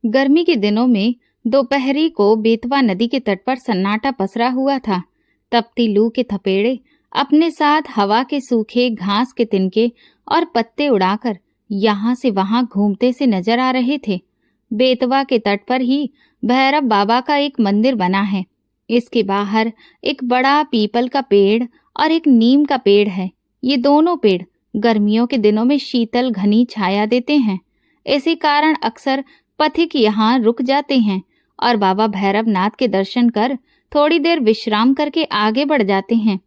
गर्मी के दिनों में दोपहरी को बेतवा नदी के तट पर सन्नाटा पसरा हुआ था। तपती लू के थपेड़े अपने साथ हवा के सूखे घास के तिनके और पत्ते उड़ाकर यहाँ से वहां घूमते से नजर आ रहे थे। बेतवा के तट पर ही भैरव बाबा का एक मंदिर बना है। इसके बाहर एक बड़ा पीपल का पेड़ और एक नीम का पेड़ है। ये दोनों पेड़ गर्मियों के दिनों में शीतल घनी छाया देते हैं। इसी कारण अक्सर पथिक यहाँ रुक जाते हैं और बाबा भैरवनाथ के दर्शन कर थोड़ी देर विश्राम करके आगे बढ़ जाते हैं।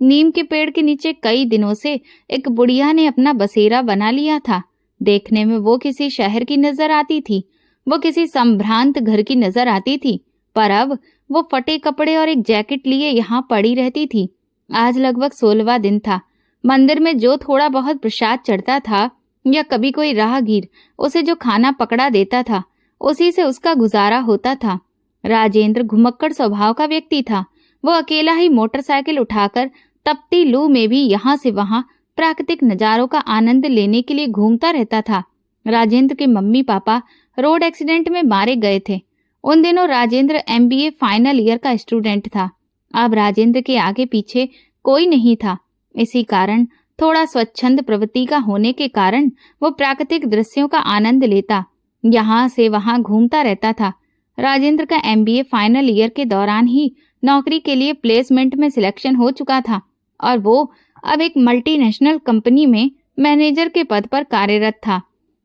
नीम के पेड़ के नीचे कई दिनों से एक बुढ़िया ने अपना बसेरा बना लिया था। देखने में वो किसी शहर की नजर आती थी, वो किसी संभ्रांत घर की नजर आती थी, पर अब वो फटे कपड़े और एक जैकेट लिए यहाँ पड़ी रहती थी। आज लगभग 16वां दिन था। मंदिर में जो थोड़ा बहुत प्रसाद चढ़ता था या कभी कोई राहगीर उसे जो खाना पकड़ा देता था, उसी से उसका गुजारा होता था। राजेंद्र घुमक्कड़ स्वभाव का व्यक्ति था। वो अकेला ही मोटरसाइकिल उठाकर तपती लू में भी यहाँ से वहां प्राकृतिक नजारों का आनंद लेने के लिए घूमता रहता था। राजेंद्र के मम्मी पापा रोड एक्सीडेंट में मारे गए थे। उन दिनों राजेंद्र MBA फाइनल ईयर का स्टूडेंट था। अब राजेंद्र के आगे पीछे कोई नहीं था। इसी कारण थोड़ा स्वच्छंद प्रवृत्ति का होने के कारण वो प्राकृतिक दृश्यों का आनंद लेता, यहाँ से वहां घूमता रहता था। राजेंद्र का MBA फाइनल ईयर के दौरान ही नौकरी के लिए प्लेसमेंट में सिलेक्शन हो चुका था और वो अब एक मल्टीनेशनल कंपनी में मैनेजर के पद पर कार्यरत था।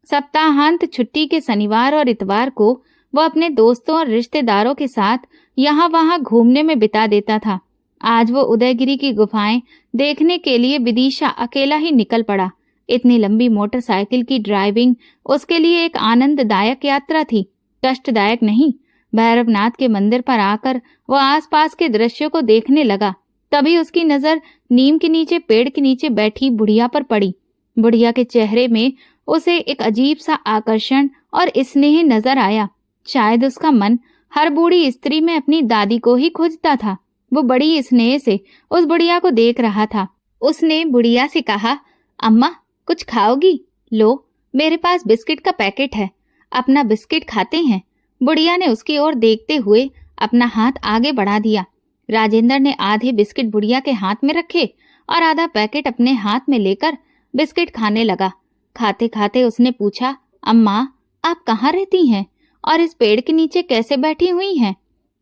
सप्ताहांत छुट्टी के शनिवार और इतवार को वो अपने दोस्तों और रिश्तेदारों के साथ यहाँ वहां घूमने में बिता देता था। आज वो उदयगिरी की गुफाएं देखने के लिए विदिशा अकेला ही निकल पड़ा। इतनी लंबी मोटरसाइकिल की ड्राइविंग उसके लिए एक आनंददायक यात्रा थी, कष्टदायक नहीं। भैरवनाथ के मंदिर पर आकर वो आसपास के दृश्यों को देखने लगा। तभी उसकी नजर नीम के नीचे पेड़ के नीचे बैठी बुढ़िया पर पड़ी। बुढ़िया के चेहरे में उसे एक अजीब सा आकर्षण और स्नेह नजर आया। शायद उसका मन हर बूढ़ी स्त्री में अपनी दादी को ही खोजता था। वो बड़ी स्नेह से उस बुढ़िया को देख रहा था। उसने बुढ़िया से कहा, अम्मा कुछ खाओगी? लो, मेरे पास बिस्किट का पैकेट है, अपना बिस्किट खाते हैं। बुढ़िया ने उसकी ओर देखते हुए अपना हाथ आगे बढ़ा दिया। राजेंद्र ने आधे बिस्किट बुढ़िया के हाथ में रखे और आधा पैकेट अपने हाथ में लेकर बिस्किट खाने लगा। खाते खाते उसने पूछा, अम्मा आप कहाँ रहती हैं और इस पेड़ के नीचे कैसे बैठी हुई हैं?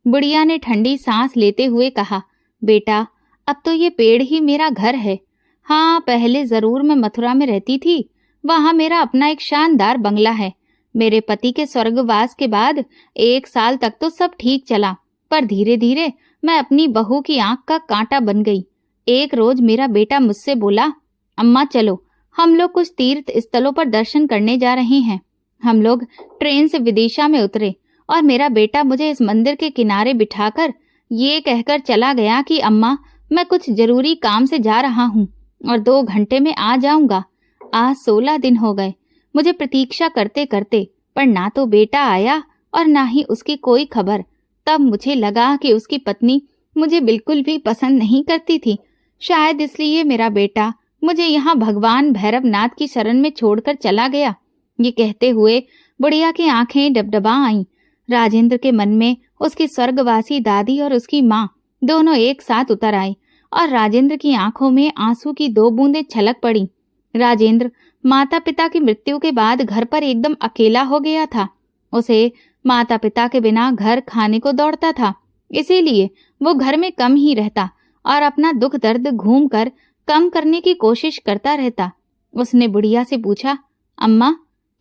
बुढ़िया ने ठंडी सांस लेते हुए कहा, बेटा अब तो ये पेड़ ही मेरा घर है। हाँ, पहले जरूर मैं मथुरा में रहती थी। वहाँ मेरा अपना एक शानदार बंगला है। मेरे पति के स्वर्गवास के बाद 1 साल तक तो सब ठीक चला, पर धीरे धीरे मैं अपनी बहू की आंख का कांटा बन गई। एक रोज मेरा बेटा मुझसे बोला, अम्मा चलो हम लोग कुछ तीर्थ स्थलों पर दर्शन करने जा रहे हैं। हम लोग ट्रेन से विदिशा में उतरे और मेरा बेटा मुझे इस मंदिर के किनारे बिठाकर ये कहकर चला गया कि अम्मा मैं कुछ जरूरी काम से जा रहा हूँ और 2 घंटे में आ जाऊंगा। आज 16 दिन हो गए मुझे प्रतीक्षा करते करते, पर ना तो बेटा आया और ना ही उसकी कोई खबर। तब मुझे लगा कि उसकी पत्नी मुझे बिल्कुल भी पसंद नहीं करती थी। शायद इसलिए मेरा बेटा मुझे यहाँ भगवान भैरवनाथ की शरण में छोड़कर चला गया। ये कहते हुए बुढ़िया की आंखें डबडबा आईं। राजेंद्र के मन में उसकी स्वर्गवासी दादी और उसकी माँ दोनों एक साथ उतर आए और राजेंद्र की आंखों में आंसू की 2 बूंदें छलक पड़ी। राजेंद्र माता पिता की मृत्यु के बाद घर पर एकदम अकेला हो गया था। उसे माता पिता के बिना घर खाने को दौड़ता था, इसीलिए वो घर में कम ही रहता और अपना दुख दर्द घूम कर कम करने की कोशिश करता रहता। उसने बुढ़िया से पूछा, अम्मा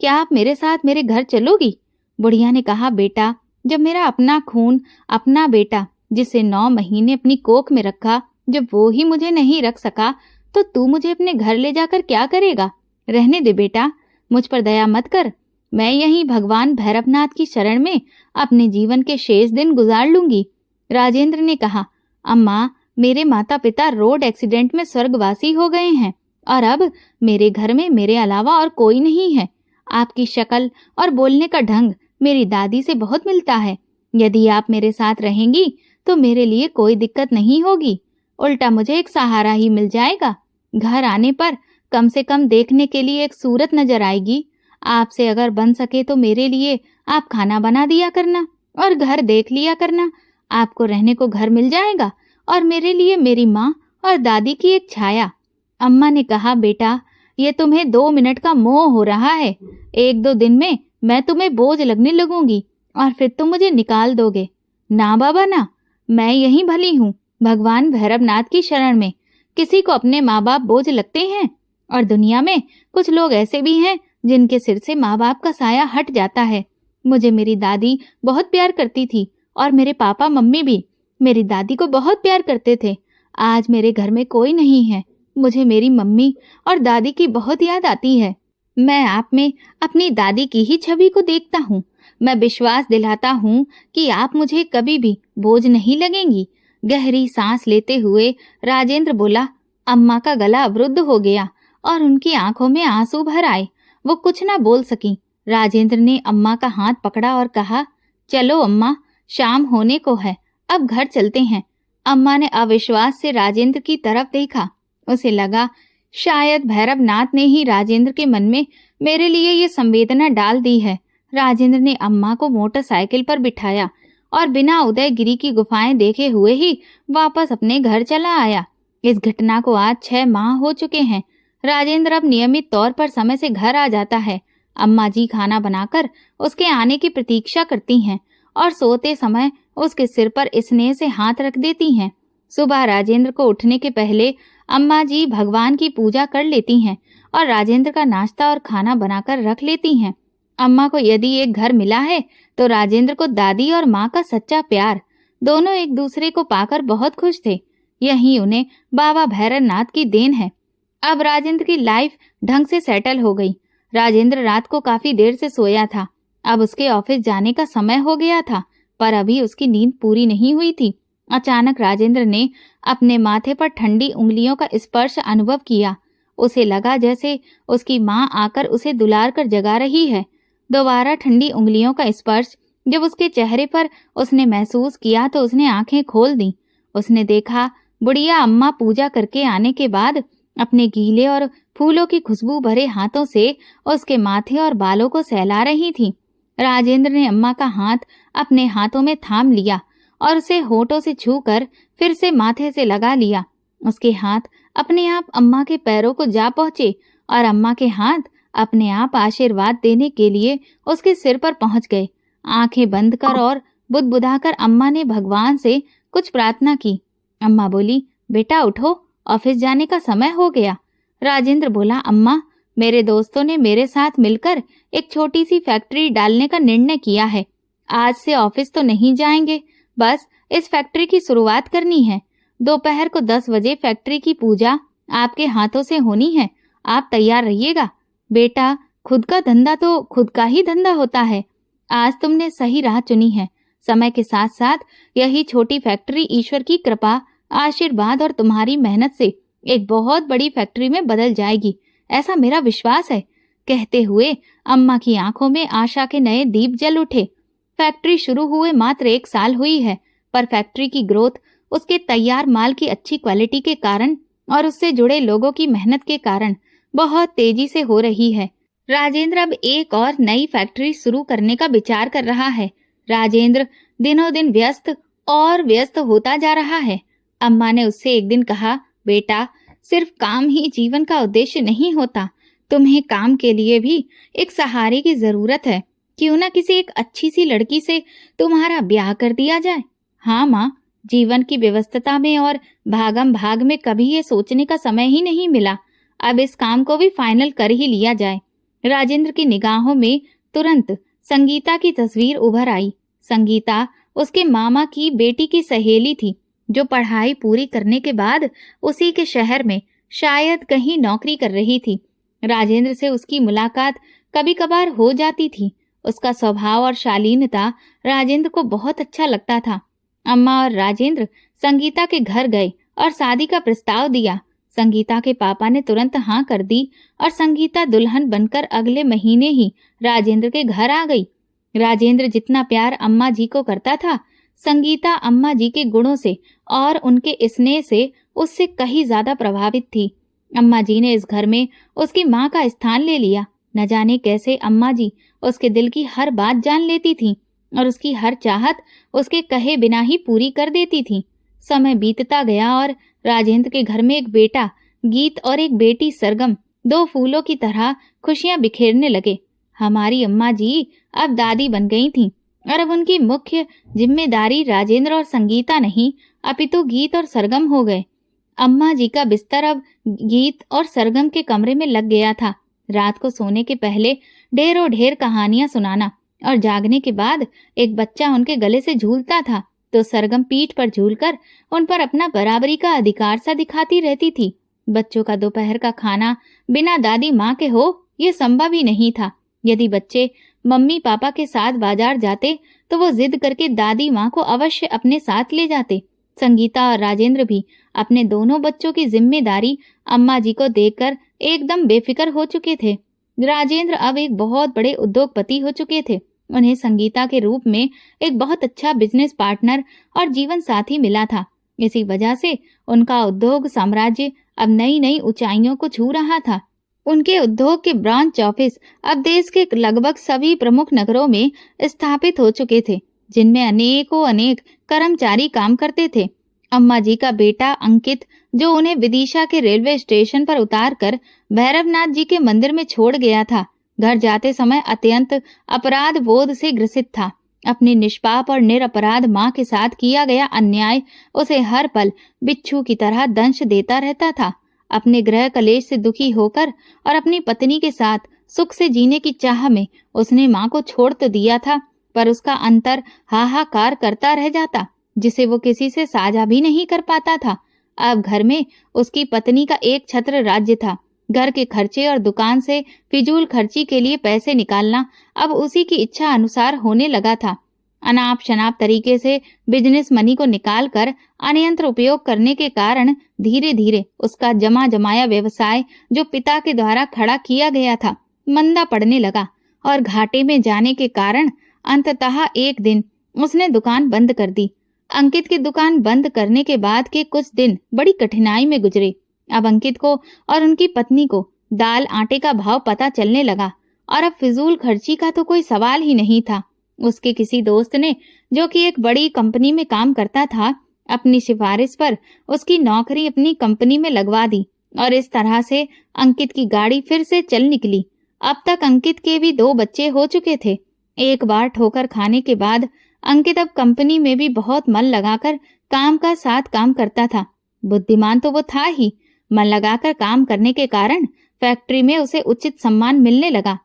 क्या आप मेरे साथ मेरे घर चलोगी? बुढ़िया ने कहा, बेटा जब मेरा अपना खून अपना बेटा जिसे 9 महीने अपनी कोख में रखा, जब वो ही मुझे नहीं रख सका तो तू मुझे अपने घर ले जाकर क्या करेगा? रहने दे बेटा, मुझ पर दया मत कर। मैं यहीं भगवान भैरवनाथ की शरण में अपने जीवन के शेष दिन गुजार लूंगी। राजेंद्र ने कहा, अम्मा मेरे माता पिता रोड एक्सीडेंट में स्वर्गवासी हो गए हैं और अब मेरे घर में मेरे अलावा और कोई नहीं है। आपकी शक्ल और बोलने का ढंग मेरी दादी से बहुत मिलता है। यदि आप मेरे साथ रहेंगी तो मेरे लिए कोई दिक्कत नहीं होगी, उल्टा मुझे एक सहारा ही मिल जाएगा। घर आने पर कम से कम देखने के लिए एक सूरत नजर आएगी। आपसे अगर बन सके तो मेरे लिए आप खाना बना दिया करना और घर देख लिया करना। आपको रहने को घर मिल जाएगा और मेरे लिए मेरी माँ और दादी की एक छाया। अम्मा ने कहा, बेटा ये तुम्हें 2 मिनट का मोह हो रहा है। 1-2 दिन में मैं तुम्हें बोझ लगने लगूंगी और फिर तुम मुझे निकाल दोगे। ना बाबा ना, मैं यहीं भली हूँ, भगवान भैरवनाथ की शरण में। किसी को अपने माँ बाप बोझ लगते हैं, और दुनिया में कुछ लोग ऐसे भी हैं जिनके सिर से माँ बाप का साया हट जाता है। मुझे मेरी दादी बहुत प्यार करती थी और मेरे पापा मम्मी भी मेरी दादी को बहुत प्यार करते थे। आज मेरे घर में कोई नहीं है। मुझे मेरी मम्मी और दादी की बहुत याद आती है। मैं आप में अपनी दादी की ही छवि को देखता हूँ। मैं विश्वास दिलाता हूँ कि आप मुझे कभी भी बोझ नहीं लगेंगी। गहरी सांस लेते हुए राजेंद्र बोला। अम्मा का गला अवरुद्ध हो गया और उनकी आंखों में आंसू भर आए। वो कुछ ना बोल सकी। राजेंद्र ने अम्मा का हाथ पकड़ा और कहा, चलो अम्मा, शाम होने को है, अब घर चलते हैं। अम्मा ने अविश्वास से राजेंद्र की तरफ देखा। उसे लगा शायद भैरवनाथ ने ही राजेंद्र के मन में मेरे लिए ये संवेदना डाल दी है। राजेंद्र ने अम्मा को मोटरसाइकिल पर बिठाया और बिना उदयगिरी की गुफाएं देखे हुए ही वापस अपने घर चला आया। इस घटना को आज 6 माह हो चुके हैं। राजेंद्र अब नियमित तौर पर समय से घर आ जाता है। अम्मा जी खाना बनाकर उसके आने की प्रतीक्षा करती हैं और सोते समय उसके सिर पर स्नेह से हाथ रख देती हैं। सुबह राजेंद्र को उठने के पहले अम्मा जी भगवान की पूजा कर लेती हैं और राजेंद्र का नाश्ता और खाना बनाकर रख लेती हैं। अम्मा को यदि एक घर मिला है तो राजेंद्र को दादी और माँ का सच्चा प्यार। दोनों एक दूसरे को पाकर बहुत खुश थे। यही उन्हें बाबा भैरवनाथ की देन है। अब राजेंद्र की लाइफ ढंग से सेटल हो गई। राजेंद्र रात को काफी देर से सोया था। अब उसके ऑफिस जाने का समय हो गया था, पर अभी उसकी नींद पूरी नहीं हुई थी। अचानक राजेंद्र ने अपने माथे पर ठंडी उंगलियों का स्पर्श अनुभव किया। उसे लगा जैसे उसकी माँ आकर उसे दुलार कर जगा रही है। दोबारा ठंडी उंगलियों का स्पर्श जब उसके चेहरे पर उसने महसूस किया तो उसने आंखें खोल दी। उसने देखा बुढ़िया अम्मा पूजा करके आने के बाद अपने गीले और फूलों की खुशबू भरे हाथों से उसके माथे और बालों को सहला रही थी। राजेंद्र ने अम्मा का हाथ अपने हाथों में थाम लिया और उसे होठों से छूकर फिर से माथे से लगा लिया। उसके हाथ अपने आप अम्मा के पैरों को जा पहुंचे और अम्मा के हाथ अपने आप आशीर्वाद देने के लिए उसके सिर पर पहुंच गए। आंखें बंद कर और बुदबुदाकर अम्मा ने भगवान से कुछ प्रार्थना की। अम्मा बोली, बेटा उठो, ऑफिस जाने का समय हो गया। राजेंद्र बोला, अम्मा, मेरे दोस्तों ने मेरे साथ मिलकर एक छोटी सी फैक्ट्री डालने का निर्णय किया है। आज से ऑफिस तो नहीं जाएंगे, बस इस फैक्ट्री की शुरुआत करनी है। दोपहर को 10 बजे फैक्ट्री की पूजा आपके हाथों से होनी है। आप तैयार रहिएगा। बेटा, खुद का धंधा तो खुद का ही धंधा होता है। आज तुमने सही राह चुनी है। समय के साथ साथ यही छोटी फैक्ट्री ईश्वर की कृपा, आशीर्वाद और तुम्हारी मेहनत से एक बहुत बड़ी फैक्ट्री में बदल जाएगी, ऐसा मेरा विश्वास है। कहते हुए अम्मा की आंखों में आशा के नए दीप जल उठे। फैक्ट्री शुरू हुए मात्र 1 साल हुई है, पर फैक्ट्री की ग्रोथ उसके तैयार माल की अच्छी क्वालिटी के कारण और उससे जुड़े लोगों की मेहनत के कारण बहुत तेजी से हो रही है। राजेंद्र अब एक और नई फैक्ट्री शुरू करने का विचार कर रहा है। राजेंद्र दिनों दिन व्यस्त और व्यस्त होता जा रहा है। अम्मा ने उससे एक दिन कहा, बेटा, सिर्फ काम ही जीवन का उद्देश्य नहीं होता। तुम्हें काम के लिए भी एक सहारे की जरूरत है। क्यों ना किसी एक अच्छी सी लड़की से तुम्हारा ब्याह कर दिया जाए। हाँ माँ, जीवन की व्यस्तता में और भागम भाग में कभी ये सोचने का समय ही नहीं मिला। अब इस काम को भी फाइनल कर ही लिया जाए। राजेंद्र की निगाहों में तुरंत संगीता की तस्वीर उभर आई। संगीता उसके मामा की बेटी की सहेली थी, जो पढ़ाई पूरी करने के बाद उसी के शहर में शायद कहीं नौकरी कर रही थी। राजेंद्र से उसकी मुलाकात कभी कभार हो जाती थी। उसका स्वभाव और शालीनता राजेंद्र को बहुत अच्छा लगता था। अम्मा और राजेंद्र संगीता के घर गए और शादी का प्रस्ताव दिया। संगीता के पापा ने तुरंत हाँ कर दी और संगीता दुल्हन बनकर अगले महीने ही राजेंद्र के घर आ गई। राजेंद्र जितना प्यार अम्मा जी को करता था, संगीता अम्मा जी के गुणों से और उनके स्नेह से उससे कहीं ज्यादा प्रभावित थी। अम्मा जी ने इस घर में उसकी माँ का स्थान ले लिया। न जाने कैसे अम्मा जी उसके दिल की हर बात जान लेती थीं और उसकी हर चाहत उसके कहे बिना ही पूरी कर देती थीं। समय बीतता गया और राजेंद्र के घर में एक बेटा गीत और एक बेटी सरगम दो फूलों की तरह खुशियां बिखेरने लगे। हमारी अम्मा जी अब दादी बन गई थीं और अब उनकी मुख्य जिम्मेदारी राजेंद्र और संगीता नहीं अपितु गीत और सरगम हो गए। अम्मा जी का बिस्तर अब गीत और सरगम के कमरे में लग गया था। रात को सोने के पहले ढेरों ढेर कहानियां सुनाना और जागने के बाद एक बच्चा उनके गले से झूलता था तो सरगम पीठ पर झूलकर उन पर अपना बराबरी का अधिकार सा दिखाती रहती थी। बच्चों का दोपहर का खाना बिना दादी माँ के हो ये संभव ही नहीं था। यदि बच्चे मम्मी पापा के साथ बाजार जाते तो वो जिद करके दादी माँ को अवश्य अपने साथ ले जाते। संगीता और राजेंद्र भी अपने दोनों बच्चों की जिम्मेदारी अम्मा जी को देखकर एकदम बेफिक्र हो चुके थे। राजेंद्र अब एक बहुत बड़े उद्योगपति हो चुके थे। उन्हें संगीता के रूप में एक बहुत अच्छा बिजनेस पार्टनर और जीवन साथी मिला था। इसी वजह से उनका उद्योग साम्राज्य अब नई नई ऊंचाइयों को छू रहा था। उनके उद्योग के ब्रांच ऑफिस अब देश के लगभग सभी प्रमुख नगरों में स्थापित हो चुके थे, जिनमें अनेकों अनेक कर्मचारी काम करते थे। अम्मा जी का बेटा अंकित, जो उन्हें विदिशा के रेलवे स्टेशन पर उतारकर भैरवनाथ जी के मंदिर में छोड़ गया था, घर जाते समय अत्यंत अपराध बोध से ग्रसित था। अपनी निष्पाप और निरपराध माँ के साथ किया गया अन्याय उसे हर पल बिच्छू की तरह दंश देता रहता था। अपने गृह कलेश से दुखी होकर और अपनी पत्नी के साथ सुख से जीने की चाह में उसने माँ को छोड़ तो दिया था, पर उसका अंतर हाहाकार करता रह जाता, जिसे वो किसी से साझा भी नहीं कर पाता था। अब घर में उसकी पत्नी का एक छत्र राज्य था। घर के खर्चे और दुकान से फिजूल खर्ची के लिए पैसे निकालना अब उसी की इच्छा अनुसार होने लगा था। अनाप शनाप तरीके से बिजनेस मनी को निकालकर अनियंत्र उपयोग करने के कारण धीरे धीरे उसका जमा जमाया व्यवसाय, जो पिता के द्वारा खड़ा किया गया था, मंदा पड़ने लगा और घाटे में जाने के कारण अंततः एक दिन उसने दुकान बंद कर दी। अंकित की दुकान बंद करने के बाद के कुछ दिन बड़ी कठिनाई में गुजरे। अब अंकित को और उनकी पत्नी को दाल आटे का भाव पता चलने लगा और अब फिजूल खर्ची का तो कोई सवाल ही नहीं था। उसके किसी दोस्त ने, जो कि एक बड़ी कंपनी में काम करता था, अपनी सिफारिश पर उसकी नौकरी अपनी कंपनी में लगवा दी और इस तरह से अंकित की गाड़ी फिर से चल निकली। अब तक अंकित के भी 2 बच्चे हो चुके थे। एक बार ठोकर खाने के बाद अंकित अब कंपनी में भी बहुत मन लगाकर काम का साथ काम करता था। बुद्धिमान तो वो था ही, मन लगाकर काम करने के कारण फैक्ट्री में उसे उचित सम्मान मिलने लगा।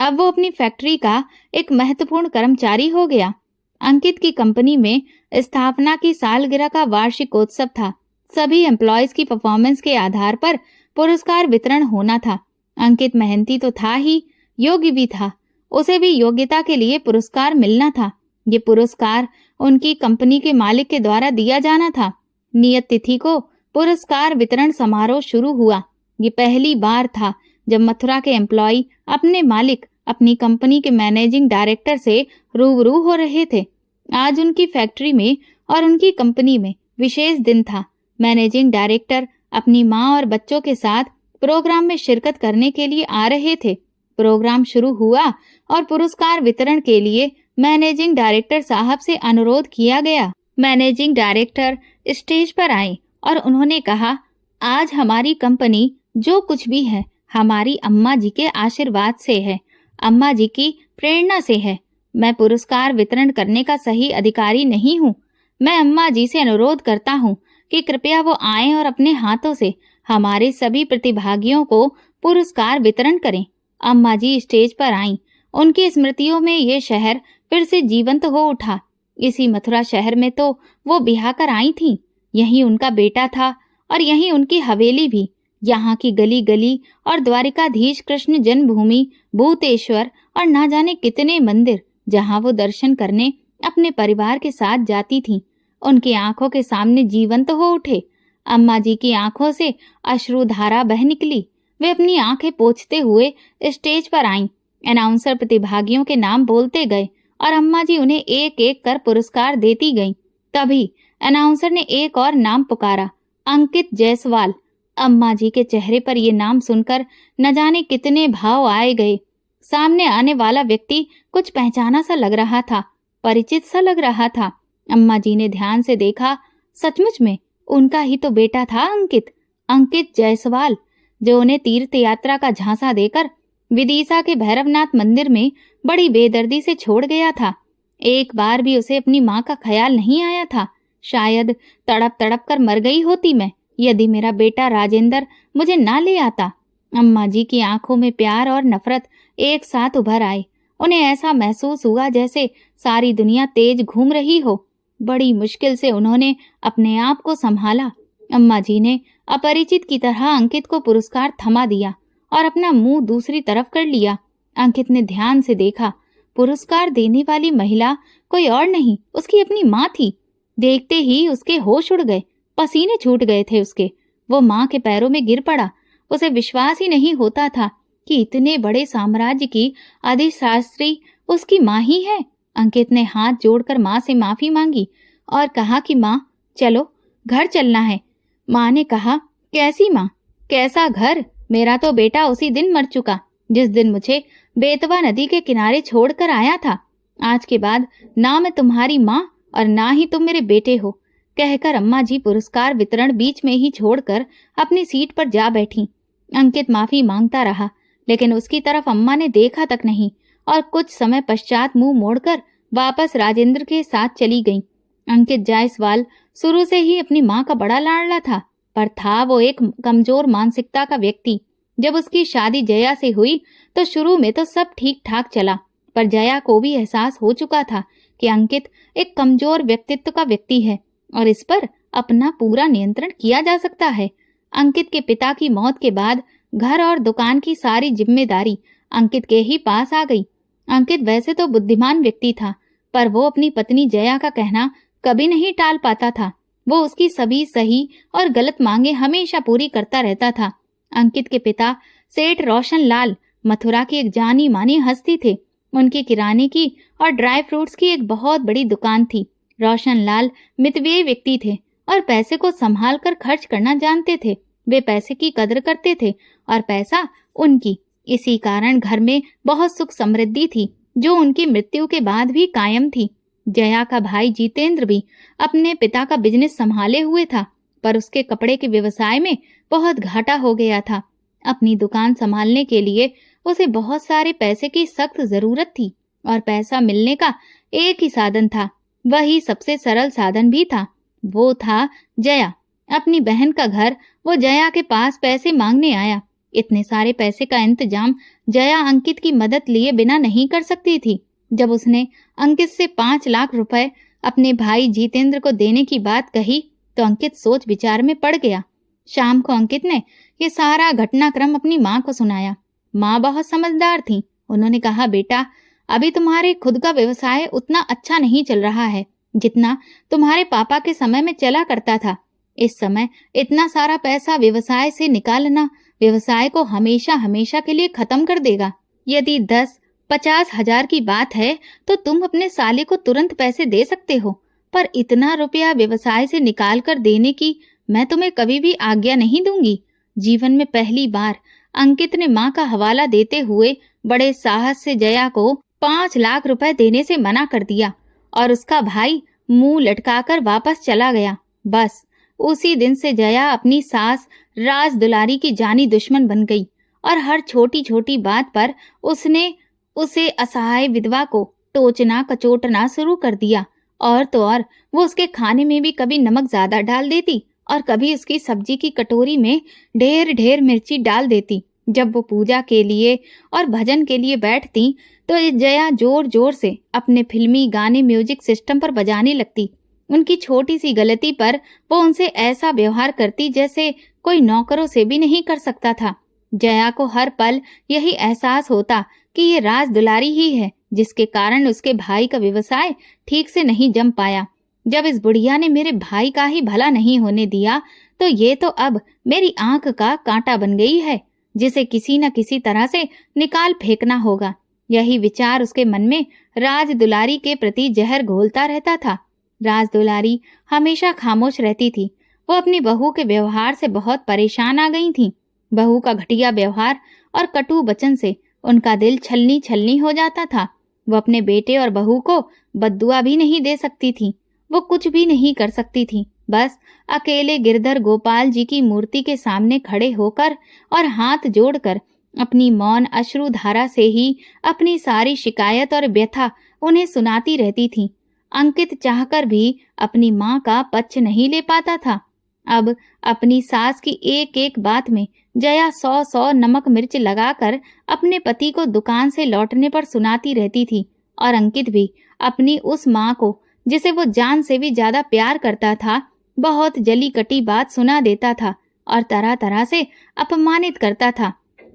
अब वो अपनी फैक्ट्री का एक महत्वपूर्ण कर्मचारी हो गया। अंकित की कंपनी में स्थापना की सालगिरह का वार्षिकोत्सव था। सभी एम्प्लॉयज की परफॉर्मेंस के आधार पर पुरस्कार वितरण होना था। अंकित मेहनती तो था ही, योग्य भी था। उसे भी योग्यता के लिए पुरस्कार मिलना था। ये पुरस्कार उनकी कंपनी के मालिक के द्वारा दिया जाना था। नियत तिथि को पुरस्कार वितरण समारोह शुरू हुआ। ये पहली बार था जब मथुरा के एम्प्लॉय अपने मालिक, अपनी कंपनी के मैनेजिंग डायरेक्टर से रूबरू हो रहे थे। आज उनकी फैक्ट्री में और उनकी कंपनी में विशेष दिन था। मैनेजिंग डायरेक्टर अपनी माँ और बच्चों के साथ प्रोग्राम में शिरकत करने के लिए आ रहे थे। प्रोग्राम शुरू हुआ और पुरस्कार वितरण के लिए मैनेजिंग डायरेक्टर साहब से अनुरोध किया गया। मैनेजिंग डायरेक्टर स्टेज पर आए और उन्होंने कहा, आज हमारी कंपनी जो कुछ भी है हमारी अम्मा जी के आशीर्वाद से है, अम्मा जी की प्रेरणा से है। मैं पुरस्कार वितरण करने का सही अधिकारी नहीं हूँ। मैं अम्मा जी से अनुरोध करता हूँ कि कृपया वो आएं और अपने हाथों से हमारे सभी प्रतिभागियों को पुरस्कार वितरण करें। अम्मा जी स्टेज पर आईं। उनकी स्मृतियों में ये शहर फिर से जीवंत हो उठा। इसी मथुरा शहर में तो वो ब्याह कर आई थीं। यहीं उनका बेटा था और यहीं उनकी हवेली भी। यहाँ की गली गली और द्वारिकाधीश कृष्ण जन्मभूमि, भूतेश्वर और ना जाने कितने मंदिर, जहाँ वो दर्शन करने अपने परिवार के साथ जाती थीं, उनकी आंखों के सामने जीवंत हो उठे। अम्मा जी की आंखों से अश्रुधारा बह निकली। वे अपनी आंखें पोंछते हुए स्टेज पर आईं। अनाउंसर प्रतिभागियों के नाम बोलते गए और अम्मा जी उन्हें एक एक कर पुरस्कार देती गईं। तभी अनाउंसर ने एक और नाम पुकारा, अंकित जायसवाल। अम्मा जी के चेहरे पर ये नाम सुनकर न जाने कितने भाव आए गए। सामने आने वाला व्यक्ति कुछ पहचाना सा लग रहा था, परिचित सा लग रहा था। अम्मा जी ने ध्यान से देखा, सचमुच में उनका ही तो बेटा था अंकित, अंकित जायसवाल, जो उन्हें तीर्थ यात्रा का झांसा देकर विदिशा के भैरवनाथ मंदिर में बड़ी बेदर्दी से छोड़ गया था। एक बार भी उसे अपनी माँ का ख्याल नहीं आया था। शायद तड़प तड़प कर मर गई होती मैं, यदि मेरा बेटा राजेंद्र मुझे ना ले आता। अम्मा जी की आंखों में प्यार और नफरत एक साथ उभर आए। उन्हें ऐसा महसूस हुआ जैसे सारी दुनिया तेज घूम रही हो। बड़ी मुश्किल से उन्होंने अपने आप को संभाला। अम्मा जी ने अपरिचित की तरह अंकित को पुरस्कार थमा दिया और अपना मुंह दूसरी तरफ कर लिया। अंकित ने ध्यान से देखा, पुरस्कार देने वाली महिला कोई और नहीं, उसकी अपनी माँ थी। देखते ही उसके होश उड़ गए, पसीने छूट गए थे उसके। वो माँ के पैरों में गिर पड़ा। उसे विश्वास ही नहीं होता था कि इतने बड़े साम्राज्य की अधिशास्त्री उसकी माँ ही है। अंकित ने हाथ जोड़कर माँ से माफी मांगी और कहा कि माँ चलो, घर चलना है। माँ ने कहा, कैसी माँ, कैसा घर? मेरा तो बेटा उसी दिन मर चुका जिस दिन मुझे बेतवा नदी के किनारे छोड़कर आया था। आज के बाद ना मैं तुम्हारी माँ और ना ही तुम मेरे बेटे हो, कहकर अम्मा जी पुरस्कार वितरण बीच में ही छोड़कर अपनी सीट पर जा बैठी। अंकित माफी मांगता रहा, लेकिन उसकी तरफ अम्मा ने देखा तक नहीं और कुछ समय पश्चात मुंह मोड़कर वापस राजेंद्र के साथ चली गईं। अंकित जायसवाल शुरू से ही अपनी माँ का बड़ा लाडला था, पर था वो एक कमजोर मानसिकता का व्यक्ति। जब उसकी शादी जया से हुई तो शुरू में तो सब ठीक ठाक चला, पर जया को भी एहसास हो चुका था कि अंकित एक कमजोर व्यक्तित्व का व्यक्ति है और इस पर अपना पूरा नियंत्रण किया जा सकता है। अंकित के पिता की मौत के बाद घर और दुकान की सारी जिम्मेदारी अंकित के ही पास आ गई। अंकित वैसे तो बुद्धिमान व्यक्ति था, पर वो अपनी पत्नी जया का कहना कभी नहीं टाल पाता था। वो उसकी सभी सही और गलत मांगे हमेशा पूरी करता रहता था। अंकित के पिता सेठ रोशन लाल मथुरा की एक जानी मानी हस्ती थे। उनकी किराने की और ड्राई फ्रूट्स की एक बहुत बड़ी दुकान थी। रोशन लाल मितव्ययी व्यक्ति थे और पैसे को संभाल कर खर्च करना जानते थे। वे पैसे की कदर करते थे और पैसा उनकी। इसी कारण घर में बहुत सुख समृद्धि थी, जो उनकी मृत्यु के बाद भी कायम थी। जया का भाई जितेंद्र भी अपने पिता का बिजनेस संभाले हुए था, पर उसके कपड़े के व्यवसाय में बहुत घाटा हो गया था। अपनी दुकान संभालने के लिए उसे बहुत सारे पैसे की सख्त जरूरत थी और पैसा मिलने का एक ही साधन था, वही सबसे सरल साधन भी था, वो था जया। अपनी बहन का घर वो जया के पास पैसे मांगने आया। इतने सारे पैसे का इंतजाम जया अंकित की मदद लिए बिना नहीं कर सकती थी। जब उसने अंकित से 5 लाख रुपए अपने भाई जितेंद्र को देने की बात कही तो अंकित सोच विचार में पड़ गया। शाम को अंकित ने ये सारा घटनाक्रम अपनी माँ को सुनाया। माँ बहुत समझदार थी। उन्होंने कहा, बेटा अभी तुम्हारे खुद का व्यवसाय उतना अच्छा नहीं चल रहा है जितना तुम्हारे पापा के समय में चला करता था। इस समय इतना सारा पैसा व्यवसाय से निकालना व्यवसाय को हमेशा हमेशा के लिए खत्म कर देगा। यदि 10-50 हजार की बात है तो तुम अपने साले को तुरंत पैसे दे सकते हो, पर इतना रुपया व्यवसाय से निकाल कर देने की मैं तुम्हें कभी भी आज्ञा नहीं दूंगी। जीवन में पहली बार अंकित ने माँ का हवाला देते हुए बड़े साहस से जया को 5 लाख रुपए देने से मना कर दिया और उसका भाई मुंह लटकाकर वापस चला गया। बस उसी दिन से जया अपनी सास राज दुलारी की जानी दुश्मन बन गई और हर छोटी छोटी बात पर उसने उसे असहाय विधवा को टोचना कचोटना शुरू कर दिया। और तो और वो उसके खाने में भी कभी नमक ज्यादा डाल देती और कभी उसकी सब्जी की कटोरी में ढेर ढेर मिर्ची डाल देती। जब वो पूजा के लिए और भजन के लिए बैठती तो जया जोर जोर से अपने फिल्मी गाने म्यूजिक सिस्टम पर बजाने लगती। उनकी छोटी सी गलती पर वो उनसे ऐसा व्यवहार करती जैसे कोई नौकरों से भी नहीं कर सकता था। जया को हर पल यही एहसास होता कि ये राज दुलारी ही है जिसके कारण उसके भाई का व्यवसाय ठीक से नहीं जम पाया। जब इस बुढ़िया ने मेरे भाई का ही भला नहीं होने दिया तो ये तो अब मेरी आंख का कांटा बन गई है, जिसे किसी न किसी तरह से निकाल फेंकना होगा। यही विचार उसके मन में राज दुलारी के प्रति जहर घोलता रहता था। राज दुलारी हमेशा खामोश रहती थी। वो अपनी बहू के व्यवहार से बहुत परेशान आ गई थी। बहू का घटिया व्यवहार और कटु वचन से उनका दिल छलनी छलनी हो जाता था। वो अपने बेटे और बहू को बद्दुआ भी नहीं दे सकती थी। वो कुछ भी नहीं कर सकती थी। बस अकेले गिरधर गोपाल जी की मूर्ति के सामने खड़े होकर और हाथ जोड़कर अपनी मौन अश्रु धारा से ही अपनी सारी शिकायत और व्यथा उन्हें सुनाती रहती थी। अंकित चाहकर भी अपनी माँ का पक्ष नहीं ले पाता था। अब अपनी सास की एक एक बात में जया 100 नमक मिर्च लगाकर अपने पति को दुकान से लौटने पर सुनाती रहती थी और अंकित भी अपनी उस माँ को, जिसे वो जान से भी ज्यादा प्यार करता था, बहुत जली कटी बात सुना देता था और तरह तरह से अपमानित करता था।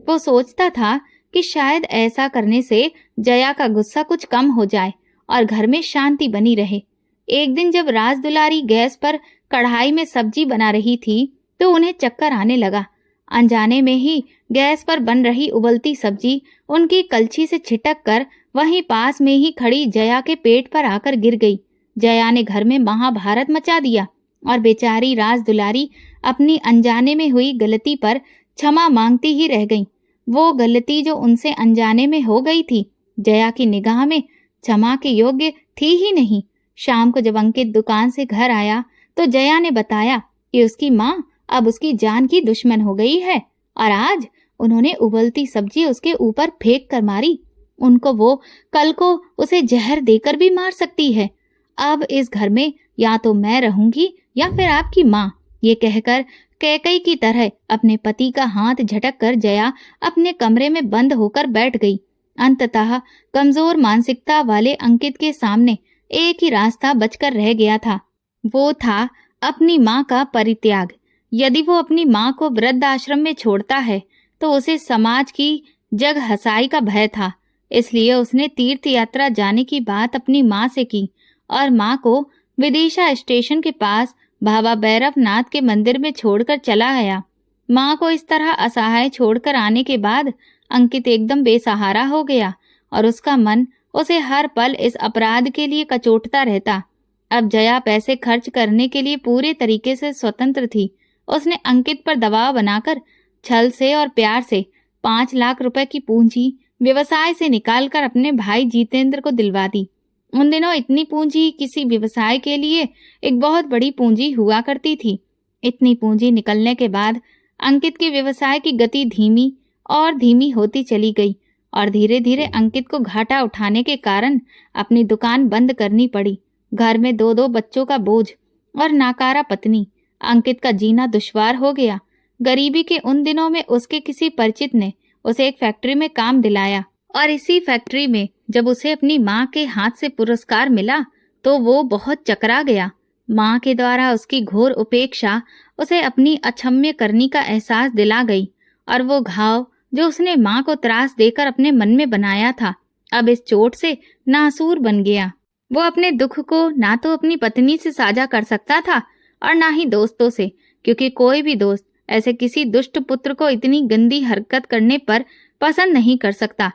वो सोचता था कि शायद ऐसा करने से जया का गुस्सा कुछ कम हो जाए और घर में शांति बनी रहे। एक दिन जब राजदुलारी गैस पर कढ़ाई में सब्जी बना रही थी तो उन्हें चक्कर आने लगा। अनजाने में ही गैस पर बन रही उबलती सब्जी उनकी कलछी से छिटक कर वहीं पास में ही खड़ी जया के पेट पर आकर गिर गई। जया ने घर में महाभारत मचा दिया और बेचारी राजदुलारी अपनी अनजाने में हुई गलती पर क्षमा मांगती ही रह गई। वो गलती जो उनसे अनजाने में हो गई थी, जया की निगाह में क्षमा के योग्य थी ही नहीं। शाम को जब अंकित दुकान से घर आया तो जया ने बताया कि उसकी माँ अब उसकी जान की दुश्मन हो गई है और आज उन्होंने उबलती सब्जी उसके ऊपर फेंक कर मारी। उनको वो कल को उसे जहर देकर भी मार सकती है। अब इस घर में या तो मैं रहूंगी या फिर आपकी माँ। ये कहकर कैकई की तरह अपने पति का हाथ झटक कर जया अपने कमरे में बंद होकर बैठ गई। अंततः कमजोर मानसिकता वाले अंकित के सामने एक ही रास्ता बचकर रह गया था। वो था अपनी माँ का परित्याग। यदि वो अपनी माँ को वृद्ध आश्रम में छोड़ता है तो उसे समाज की जग हंसाई का भय था। इसलिए उसने तीर्थ यात्रा जाने की बात अपनी माँ से की और माँ को विदिशा स्टेशन के पास बाबा भैरवनाथ के मंदिर में छोड़कर चला गया। माँ को इस तरह असहाय छोड़कर आने के बाद अंकित एकदम बेसहारा हो गया और उसका मन उसे हर पल इस अपराध के लिए कचोटता रहता। अब जया पैसे खर्च करने के लिए पूरे तरीके से स्वतंत्र थी। उसने अंकित पर दबाव बनाकर छल से और प्यार से 5 लाख रुपए की पूंजी व्यवसाय से निकालकर अपने भाई जितेंद्र को दिलवा दी। उन दिनों इतनी पूंजी किसी व्यवसाय के लिए एक बहुत बड़ी पूंजी हुआ करती थी। इतनी पूंजी निकलने के बाद अंकित के व्यवसाय की गति धीमी और धीमी होती चली गई और धीरे धीरे अंकित को घाटा उठाने के कारण अपनी दुकान बंद करनी पड़ी। घर में 2-2 बच्चों का बोझ और नाकारा पत्नी, अंकित का जीना दुश्वार हो गया। गरीबी के उन दिनों में उसके किसी परिचित ने उसे एक फैक्ट्री में काम दिलाया और इसी फैक्ट्री में जब उसे अपनी माँ के हाथ से पुरस्कार मिला तो वो बहुत चकरा गया। माँ के द्वारा उसकी घोर उपेक्षा उसे अपनी अक्षम्य करनी का एहसास दिला गई और वो घाव जो उसने माँ को त्रास देकर अपने मन में बनाया था, अब इस चोट से नासूर बन गया। वो अपने दुख को ना तो अपनी पत्नी से साझा कर सकता था और ना ही दोस्तों से, क्योंकि कोई भी दोस्त ऐसे किसी दुष्ट पुत्र को इतनी गंदी हरकत करने पर पसंद नहीं कर सकता।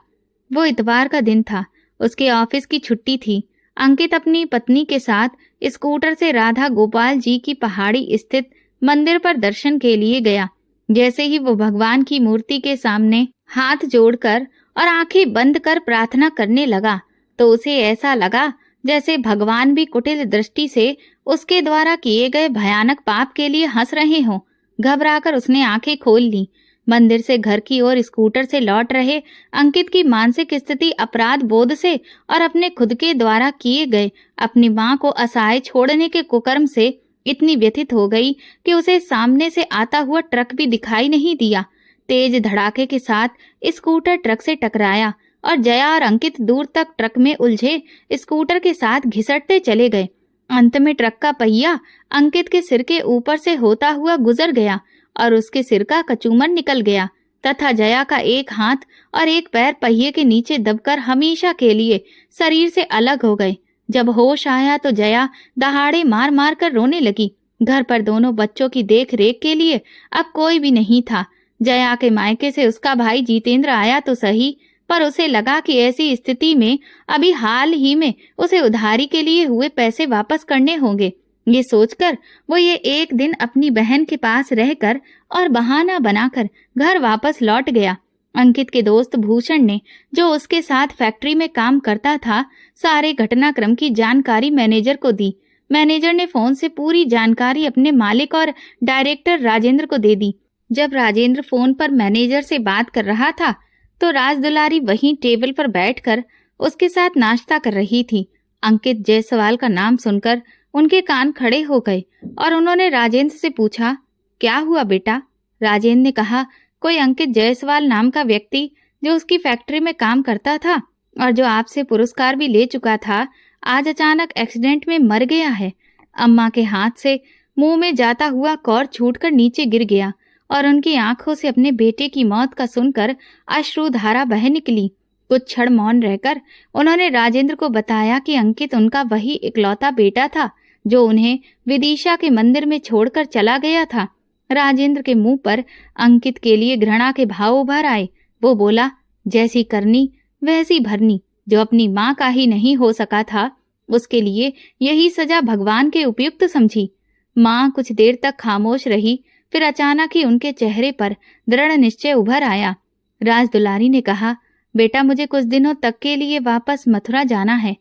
वो इतवार का दिन था, उसके ऑफिस की छुट्टी थी। अंकित अपनी पत्नी के साथ स्कूटर से राधा गोपाल जी की पहाड़ी स्थित मंदिर पर दर्शन के लिए गया। जैसे ही वो भगवान की मूर्ति के सामने हाथ जोड़कर और आंखें बंद कर प्रार्थना करने लगा तो उसे ऐसा लगा जैसे भगवान भी कुटिल दृष्टि से उसके द्वारा किए गए भयानक पाप के लिए हंस रहे हों। घबराकर उसने आंखें खोल ली। मंदिर से घर की ओर स्कूटर से लौट रहे अंकित की मानसिक स्थिति अपराध बोध से और अपने खुद के द्वारा किए गए अपनी मां को असहाय छोड़ने के कुकर्म से इतनी व्यथित हो गई कि उसे सामने से आता हुआ ट्रक भी दिखाई नहीं दिया। तेज धड़ाके के साथ स्कूटर ट्रक से टकराया और जया और अंकित दूर तक ट्रक में उलझे स्कूटर के साथ घिसटते चले गए। अंत में ट्रक का पहिया अंकित के सिर के ऊपर से होता हुआ गुजर गया और उसके सिर का कचूमर निकल गया तथा जया का एक हाथ और एक पैर पहिए के नीचे दबकर हमेशा के लिए शरीर से अलग हो गए। जब होश आया तो जया दहाड़े मार मार कर रोने लगी। घर पर दोनों बच्चों की देख रेख के लिए अब कोई भी नहीं था। जया के मायके से उसका भाई जितेंद्र आया तो सही, पर उसे लगा कि ऐसी स्थिति में अभी हाल ही में उसे उधारी के लिए हुए पैसे वापस करने होंगे। ये सोचकर वो ये एक दिन अपनी बहन के पास रहकर और बहाना बनाकर घर वापस लौट गया। अंकित के दोस्त भूषण ने, जो उसके साथ फैक्ट्री में काम करता था, सारे घटनाक्रम की जानकारी मैनेजर को दी। मैनेजर ने फोन से पूरी जानकारी अपने मालिक और डायरेक्टर राजेंद्र को दे दी। जब राजेंद्र फोन पर मैनेजर से बात कर रहा था तो राज दुलारी वहीं टेबल पर बैठकर उसके साथ नाश्ता कर रही थी। अंकित जायसवाल का नाम सुनकर उनके कान खड़े हो गए और उन्होंने राजेंद्र से पूछा, क्या हुआ बेटा? राजेंद्र ने कहा, कोई अंकित जायसवाल नाम का व्यक्ति जो उसकी फैक्ट्री में काम करता था और जो आपसे पुरस्कार भी ले चुका था, आज अचानक एक्सीडेंट में मर गया है। अम्मा के हाथ से मुंह में जाता हुआ कौर छूटकर नीचे गिर गया और उनकी आंखों से अपने बेटे की मौत का सुनकर अश्रुधारा बह निकली। कुछ क्षण मौन रहकर उन्होंने राजेंद्र को बताया कि अंकित उनका वही इकलौता बेटा था जो उन्हें विदिशा के मंदिर में छोड़कर चला गया था। राजेंद्र के मुंह पर अंकित के लिए घृणा के भाव उभर आए। वो बोला, जैसी करनी वैसी भरनी। जो अपनी माँ का ही नहीं हो सका था, उसके लिए यही सजा भगवान के उपयुक्त समझी। माँ कुछ देर तक खामोश रही, फिर अचानक ही उनके चेहरे पर दृढ़ निश्चय उभर आया। राज दुलारी ने कहा, बेटा, मुझे कुछ दिनों तक के लिए वापस मथुरा जाना है।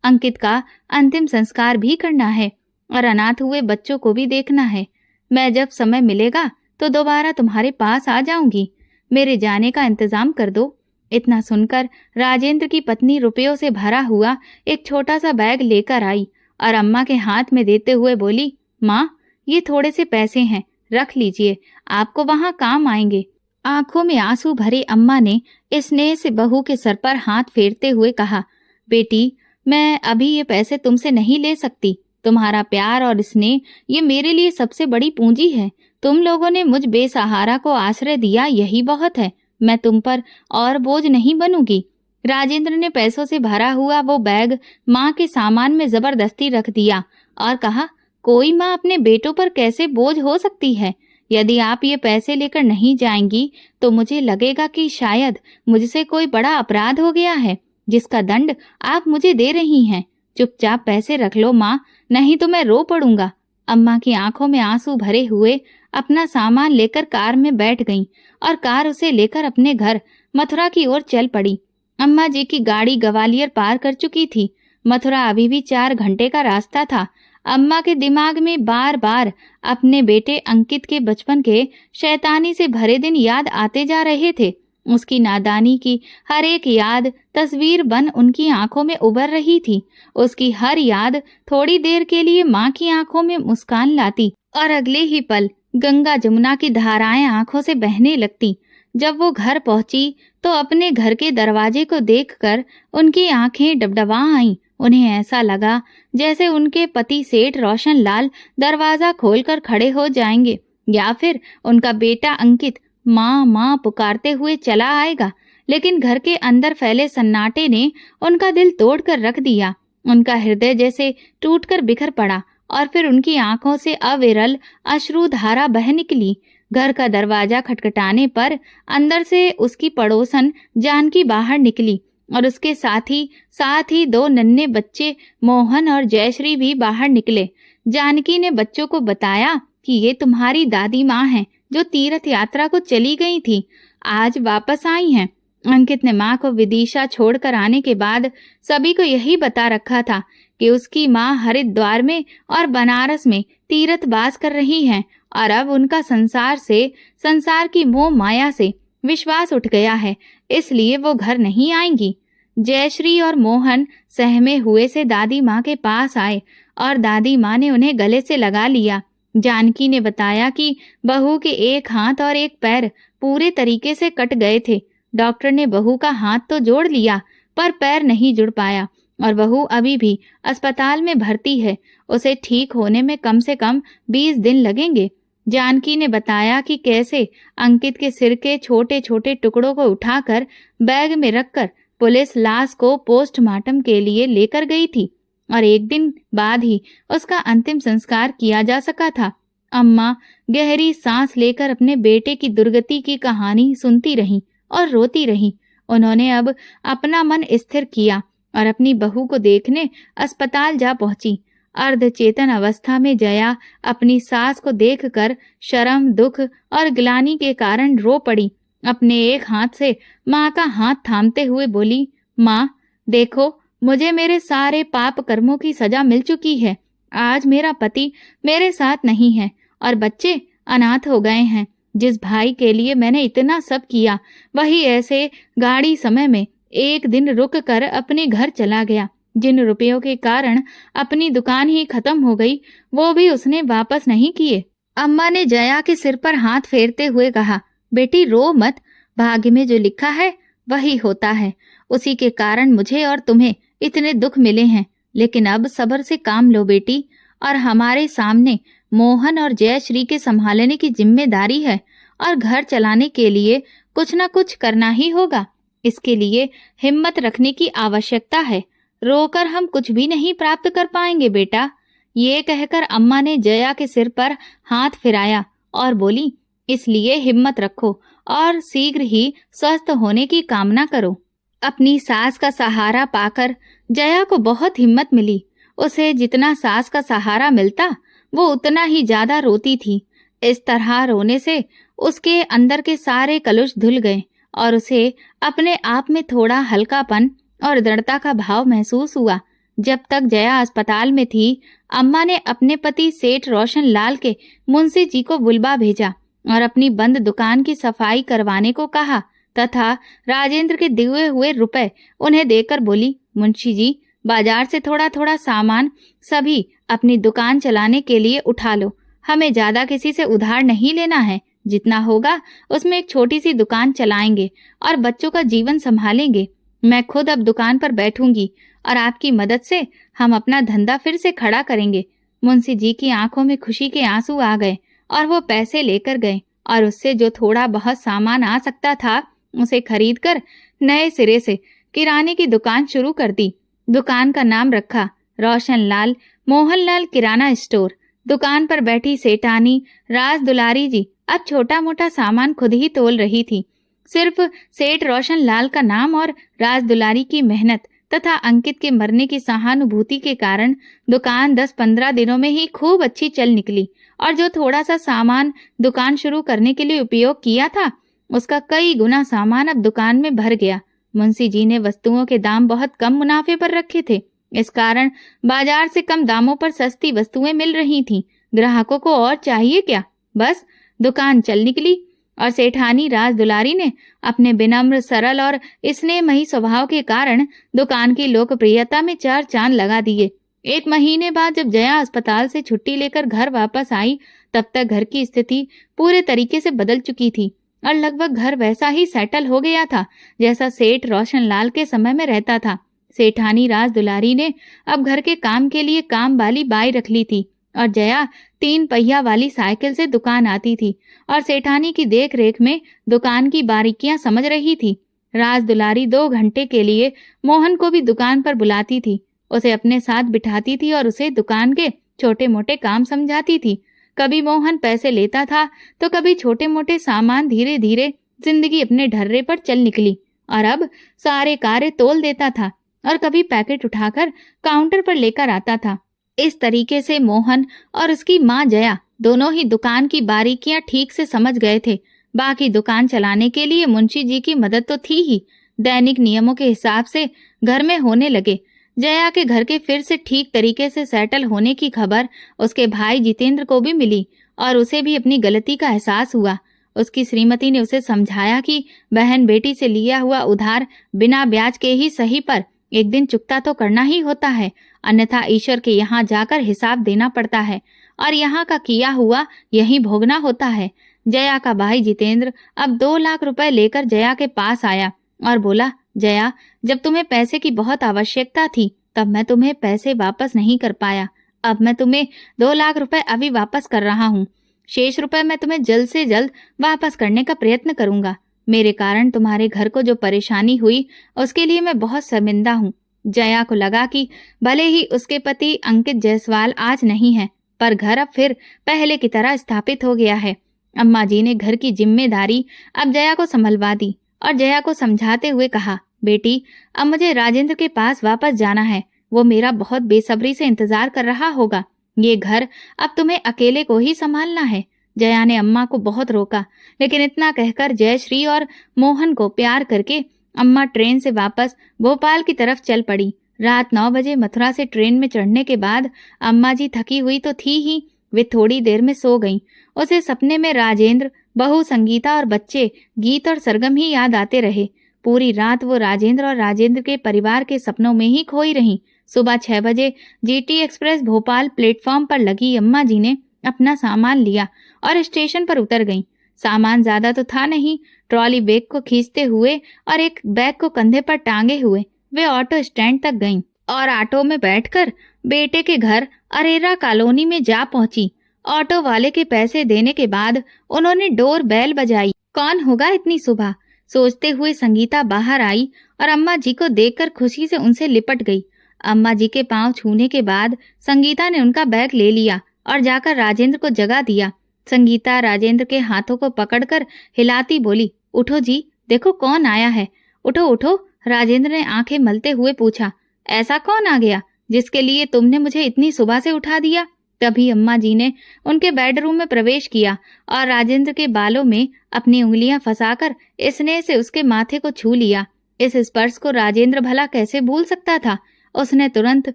अंकित का अंतिम संस्कार भी करना है और अनाथ हुए बच्चों को भी देखना है। मैं जब समय मिलेगा तो दोबारा तुम्हारे पास आ जाऊंगी। मेरे जाने का इंतजाम कर दो। इतना सुनकर राजेंद्र की पत्नी रुपयों से भरा हुआ एक छोटा सा बैग लेकर आई और अम्मा के हाथ में देते हुए बोली, माँ, ये थोड़े से पैसे हैं, रख लीजिए, आपको वहाँ काम आएंगे। आंखों में आंसू भरे अम्मा ने स्नेह से बहू के सर पर हाथ फेरते हुए कहा, बेटी, मैं अभी ये पैसे तुमसे नहीं ले सकती। तुम्हारा प्यार और स्नेह ये मेरे लिए सबसे बड़ी पूंजी है। तुम लोगों ने मुझ बेसहारा को आश्रय दिया, यही बहुत है। मैं तुम पर और बोझ नहीं बनूंगी। राजेंद्र ने पैसों से भरा हुआ वो बैग माँ के सामान में जबरदस्ती रख दिया और कहा, कोई माँ अपने बेटों पर कैसे बोझ हो सकती है? यदि आप ये पैसे लेकर नहीं जाएंगी तो मुझे लगेगा कि शायद मुझसे कोई बड़ा अपराध हो गया है, जिसका दंड आप मुझे दे रही हैं। चुपचाप पैसे रख लो माँ, नहीं तो मैं रो पड़ूंगा। अम्मा की आंखों में आंसू भरे हुए अपना सामान लेकर कार में बैठ गईं और कार उसे लेकर अपने घर मथुरा की ओर चल पड़ी। अम्मा जी की गाड़ी ग्वालियर पार कर चुकी थी। मथुरा अभी भी 4 घंटे का रास्ता था। अम्मा के दिमाग में बार बार अपने बेटे अंकित के बचपन के शैतानी से भरे दिन याद आते जा रहे थे। उसकी नादानी की हर एक याद तस्वीर बन उनकी आंखों में उभर रही थी। उसकी हर याद थोड़ी देर के लिए माँ की आंखों में मुस्कान लाती और अगले ही पल गंगा जमुना की धाराएं आंखों से बहने लगती। जब वो घर पहुंची तो अपने घर के दरवाजे को देखकर उनकी आंखें डबडबा आईं। उन्हें ऐसा लगा जैसे उनके पति सेठ रोशन लाल दरवाजा खोलकर खड़े हो जाएंगे या फिर उनका बेटा अंकित माँ माँ पुकारते हुए चला आएगा। लेकिन घर के अंदर फैले सन्नाटे ने उनका दिल तोड़कर रख दिया। उनका हृदय जैसे टूटकर बिखर पड़ा और फिर उनकी आंखों से अविरल अश्रुधारा बह निकली। घर का दरवाजा खटखटाने पर अंदर से उसकी पड़ोसन जानकी बाहर निकली और उसके साथ ही 2 नन्हे बच्चे मोहन और जयश्री भी बाहर निकले। जानकी ने बच्चों को बताया कि ये तुम्हारी दादी माँ हैं, जो तीर्थ यात्रा को चली गई थी, आज वापस आई हैं। अंकित ने माँ को विदिशा छोड़कर आने के बाद सभी को यही बता रखा था कि उसकी माँ हरिद्वार में और बनारस में तीर्थवास कर रही हैं और अब उनका संसार की मोह माया से विश्वास उठ गया है, इसलिए वो घर नहीं आएंगी। जयश्री और मोहन सहमे हुए से दादी माँ के पास आए और दादी माँ ने उन्हें गले से लगा लिया। जानकी ने बताया कि बहू के एक हाथ और एक पैर पूरे तरीके से कट गए थे। डॉक्टर ने बहू का हाथ तो जोड़ लिया पर पैर नहीं जुड़ पाया और बहू अभी भी अस्पताल में भर्ती है। उसे ठीक होने में कम से कम 20 दिन लगेंगे। जानकी ने बताया कि कैसे अंकित के सिर के छोटे छोटे टुकड़ों को उठाकर बैग में रखकर पुलिस लाश को पोस्टमार्टम के लिए लेकर गई थी और 1 दिन बाद ही उसका अंतिम संस्कार किया जा सका था। अम्मा गहरी सांस लेकर अपने बेटे की दुर्गति की कहानी सुनती रहीं और रोती रहीं। उन्होंने अब अपना मन स्थिर किया और अपनी बहू को देखने अस्पताल जा पहुंची। अर्धचेतन अवस्था में जया अपनी सास को देखकर शर्म, दुख और ग्लानि के कारण रो पड़ी। अपने एक हाथ से माँ का हाथ थामते हुए बोली, माँ देखो, मुझे मेरे सारे पाप कर्मों की सजा मिल चुकी है। आज मेरा पति मेरे साथ नहीं है और बच्चे अनाथ हो गए हैं। जिस भाई के लिए मैंने इतना सब किया, वही ऐसे गाड़ी समय में एक दिन रुक कर अपने घर चला गया। जिन रुपयों के कारण अपनी दुकान ही खत्म हो गई, वो भी उसने वापस नहीं किए। अम्मा ने जया के सिर पर हाथ फेरते हुए कहा, बेटी रो मत, भाग्य में जो लिखा है वही होता है। उसी के कारण मुझे और तुम्हें इतने दुख मिले हैं, लेकिन अब सब्र से काम लो बेटी। और हमारे सामने मोहन और जयश्री के संभालने की जिम्मेदारी है और घर चलाने के लिए कुछ न कुछ करना ही होगा। इसके लिए हिम्मत रखने की आवश्यकता है। रोकर हम कुछ भी नहीं प्राप्त कर पाएंगे बेटा। ये कहकर अम्मा ने जया के सिर पर हाथ फिराया और बोली, इसलिए हिम्मत रखो और शीघ्र ही स्वस्थ होने की कामना करो। अपनी सास का सहारा पाकर जया को बहुत हिम्मत मिली। उसे जितना सास का सहारा मिलता, वो उतना ही ज्यादा रोती थी। इस तरह रोने से उसके अंदर के सारे कलुष धुल गए और उसे अपने आप में थोड़ा हल्कापन और दृढ़ता का भाव महसूस हुआ। जब तक जया अस्पताल में थी, अम्मा ने अपने पति सेठ रोशन लाल के मुंशी जी को बुलवा भेजा और अपनी बंद दुकान की सफाई करवाने को कहा तथा राजेंद्र के दिए हुए रुपए उन्हें देकर बोली, मुंशी जी, बाजार से थोड़ा थोड़ा सामान सभी अपनी दुकान चलाने के लिए उठा लो। हमें ज्यादा किसी से उधार नहीं लेना है। जितना होगा उसमें एक छोटी सी दुकान चलाएंगे और बच्चों का जीवन संभालेंगे। मैं खुद अब दुकान पर बैठूंगी और आपकी मदद से हम अपना धंधा फिर से खड़ा करेंगे। मुंशी जी की आंखों में खुशी के आंसू आ गए और वो पैसे लेकर गए और उससे जो थोड़ा बहुत सामान आ सकता था, उसे खरीदकर नए सिरे से किराने की दुकान शुरू कर दी। दुकान का नाम रखा रोशन लाल मोहनलाल किराना स्टोर। दुकान पर बैठी सेठानी राज दुलारी जी अब छोटा मोटा सामान खुद ही तोल रही थी। सिर्फ सेठ रोशन लाल का नाम और राज दुलारी की मेहनत तथा अंकित के मरने की सहानुभूति के कारण दुकान 10-15 दिनों में ही खूब अच्छी चल निकली और जो थोड़ा सा सामान दुकान शुरू करने के लिए उपयोग किया था, उसका कई गुना सामान अब दुकान में भर गया। मुंशी जी ने वस्तुओं के दाम बहुत कम मुनाफे पर रखे थे। इस कारण बाजार से कम दामों पर सस्ती वस्तुएं मिल रही थीं। ग्राहकों को और चाहिए क्या, बस दुकान चल निकली। और सेठानी राज दुलारी ने अपने विनम्र, सरल और स्नेहमयी स्वभाव के कारण दुकान की लोकप्रियता में 4 चांद लगा दिए। 1 महीने बाद जब जया अस्पताल से छुट्टी लेकर घर वापस आई, तब तक घर की स्थिति पूरे तरीके से बदल चुकी थी और लगभग घर वैसा ही सेटल हो गया था जैसा सेठ रोशन लाल के समय में रहता था। सेठानी राज दुलारी ने अब घर के काम के लिए काम वाली बाई रख ली थी और जया 3 पहिया वाली साइकिल से दुकान आती थी और सेठानी की देख रेख में दुकान की बारीकियां समझ रही थी। राज दुलारी 2 घंटे के लिए मोहन को भी दुकान पर बुलाती थी, उसे अपने साथ बिठाती थी और उसे दुकान के छोटे मोटे काम समझाती थी। कभी मोहन पैसे लेता था तो कभी छोटे मोटे सामान। धीरे धीरे जिंदगी अपने ढर्रे पर चल निकली और अब सारे कार्य तोल देता था और कभी पैकेट उठाकर काउंटर पर लेकर आता था। इस तरीके से मोहन और उसकी माँ जया दोनों ही दुकान की बारीकियां ठीक से समझ गए थे। बाकी दुकान चलाने के लिए मुंशी जी की मदद तो थी ही। दैनिक नियमों के हिसाब से घर में होने लगे। जया के घर के फिर से ठीक तरीके से सेटल होने की खबर उसके भाई जितेंद्र को भी मिली और उसे भी अपनी गलती का एहसास हुआ। उसकी श्रीमती ने उसे समझाया कि बहन बेटी से लिया हुआ उधार बिना ब्याज के ही सही पर एक दिन चुकता तो करना ही होता है, अन्यथा ईश्वर के यहाँ जाकर हिसाब देना पड़ता है और यहाँ का किया हुआ यही भोगना होता है। जया का भाई जितेंद्र अब 2 लाख रुपए लेकर जया के पास आया और बोला, जया, जब तुम्हें पैसे की बहुत आवश्यकता थी तब मैं तुम्हें पैसे वापस नहीं कर पाया। अब मैं तुम्हें 2 लाख रुपए अभी वापस कर रहा हूँ। शेष रुपए मैं तुम्हें जल्द से जल्द वापस करने का प्रयत्न करूंगा। मेरे कारण तुम्हारे घर को जो परेशानी हुई उसके लिए मैं बहुत शर्मिंदा हूँ। जया को लगा कि भले ही उसके पति अंकित जायसवाल आज नहीं है, पर घर अब फिर पहले की तरह स्थापित हो गया है। अम्मा जी ने घर की जिम्मेदारी अब जया को संभलवा दी और जया को समझाते हुए कहा, बेटी, अब मुझे राजेंद्र के पास वापस जाना है। वो मेरा बहुत बेसब्री से इंतजार कर रहा होगा। ये घर अब तुम्हें अकेले को ही संभालना है। जया ने अम्मा को बहुत रोका, लेकिन इतना कहकर जयश्री और मोहन को प्यार करके अम्मा ट्रेन से वापस भोपाल की तरफ चल पड़ी। रात 9 बजे मथुरा से ट्रेन में चढ़ने के बाद अम्मा जी थकी हुई तो थी ही, वे थोड़ी देर में सो गईं। उसे सपने में राजेंद्र, बहू संगीता और बच्चे गीत और सरगम ही याद आते रहे। पूरी रात वो राजेंद्र और राजेंद्र के परिवार के सपनों में ही खोई रहीं। सुबह 6 बजे जीटी एक्सप्रेस भोपाल प्लेटफॉर्म पर लगी अम्मा जी ने अपना सामान लिया और स्टेशन पर उतर गईं। सामान ज्यादा तो था नहीं। ट्रॉली बैग को खींचते हुए और एक बैग को कंधे पर टांगे हुए वे ऑटो स्टैंड तक गईं और ऑटो में बैठकर बेटे के घर अरेरा कॉलोनी में जा पहुंची। ऑटो वाले के पैसे देने के बाद उन्होंने डोर बेल बजाई। कौन होगा इतनी सुबह, सोचते हुए संगीता बाहर आई और अम्मा जी को देखकर खुशी से उनसे लिपट गई। अम्मा जी के पांव छूने के बाद संगीता ने उनका बैग ले लिया और जाकर राजेंद्र को जगा दिया। संगीता राजेंद्र के हाथों को पकड़कर हिलाती बोली, उठो जी, देखो कौन आया है, उठो उठो। राजेंद्र ने आंखें मलते हुए पूछा, ऐसा कौन आ गया जिसके लिए तुमने मुझे इतनी सुबह से उठा दिया? तभी अम्मा जी ने उनके बेडरूम में प्रवेश किया और राजेंद्र के बालों में अपनी उंगलियां फंसाकर स्नेह से उसके माथे को छू लिया। इस स्पर्श को राजेंद्र भला कैसे भूल सकता था। उसने तुरंत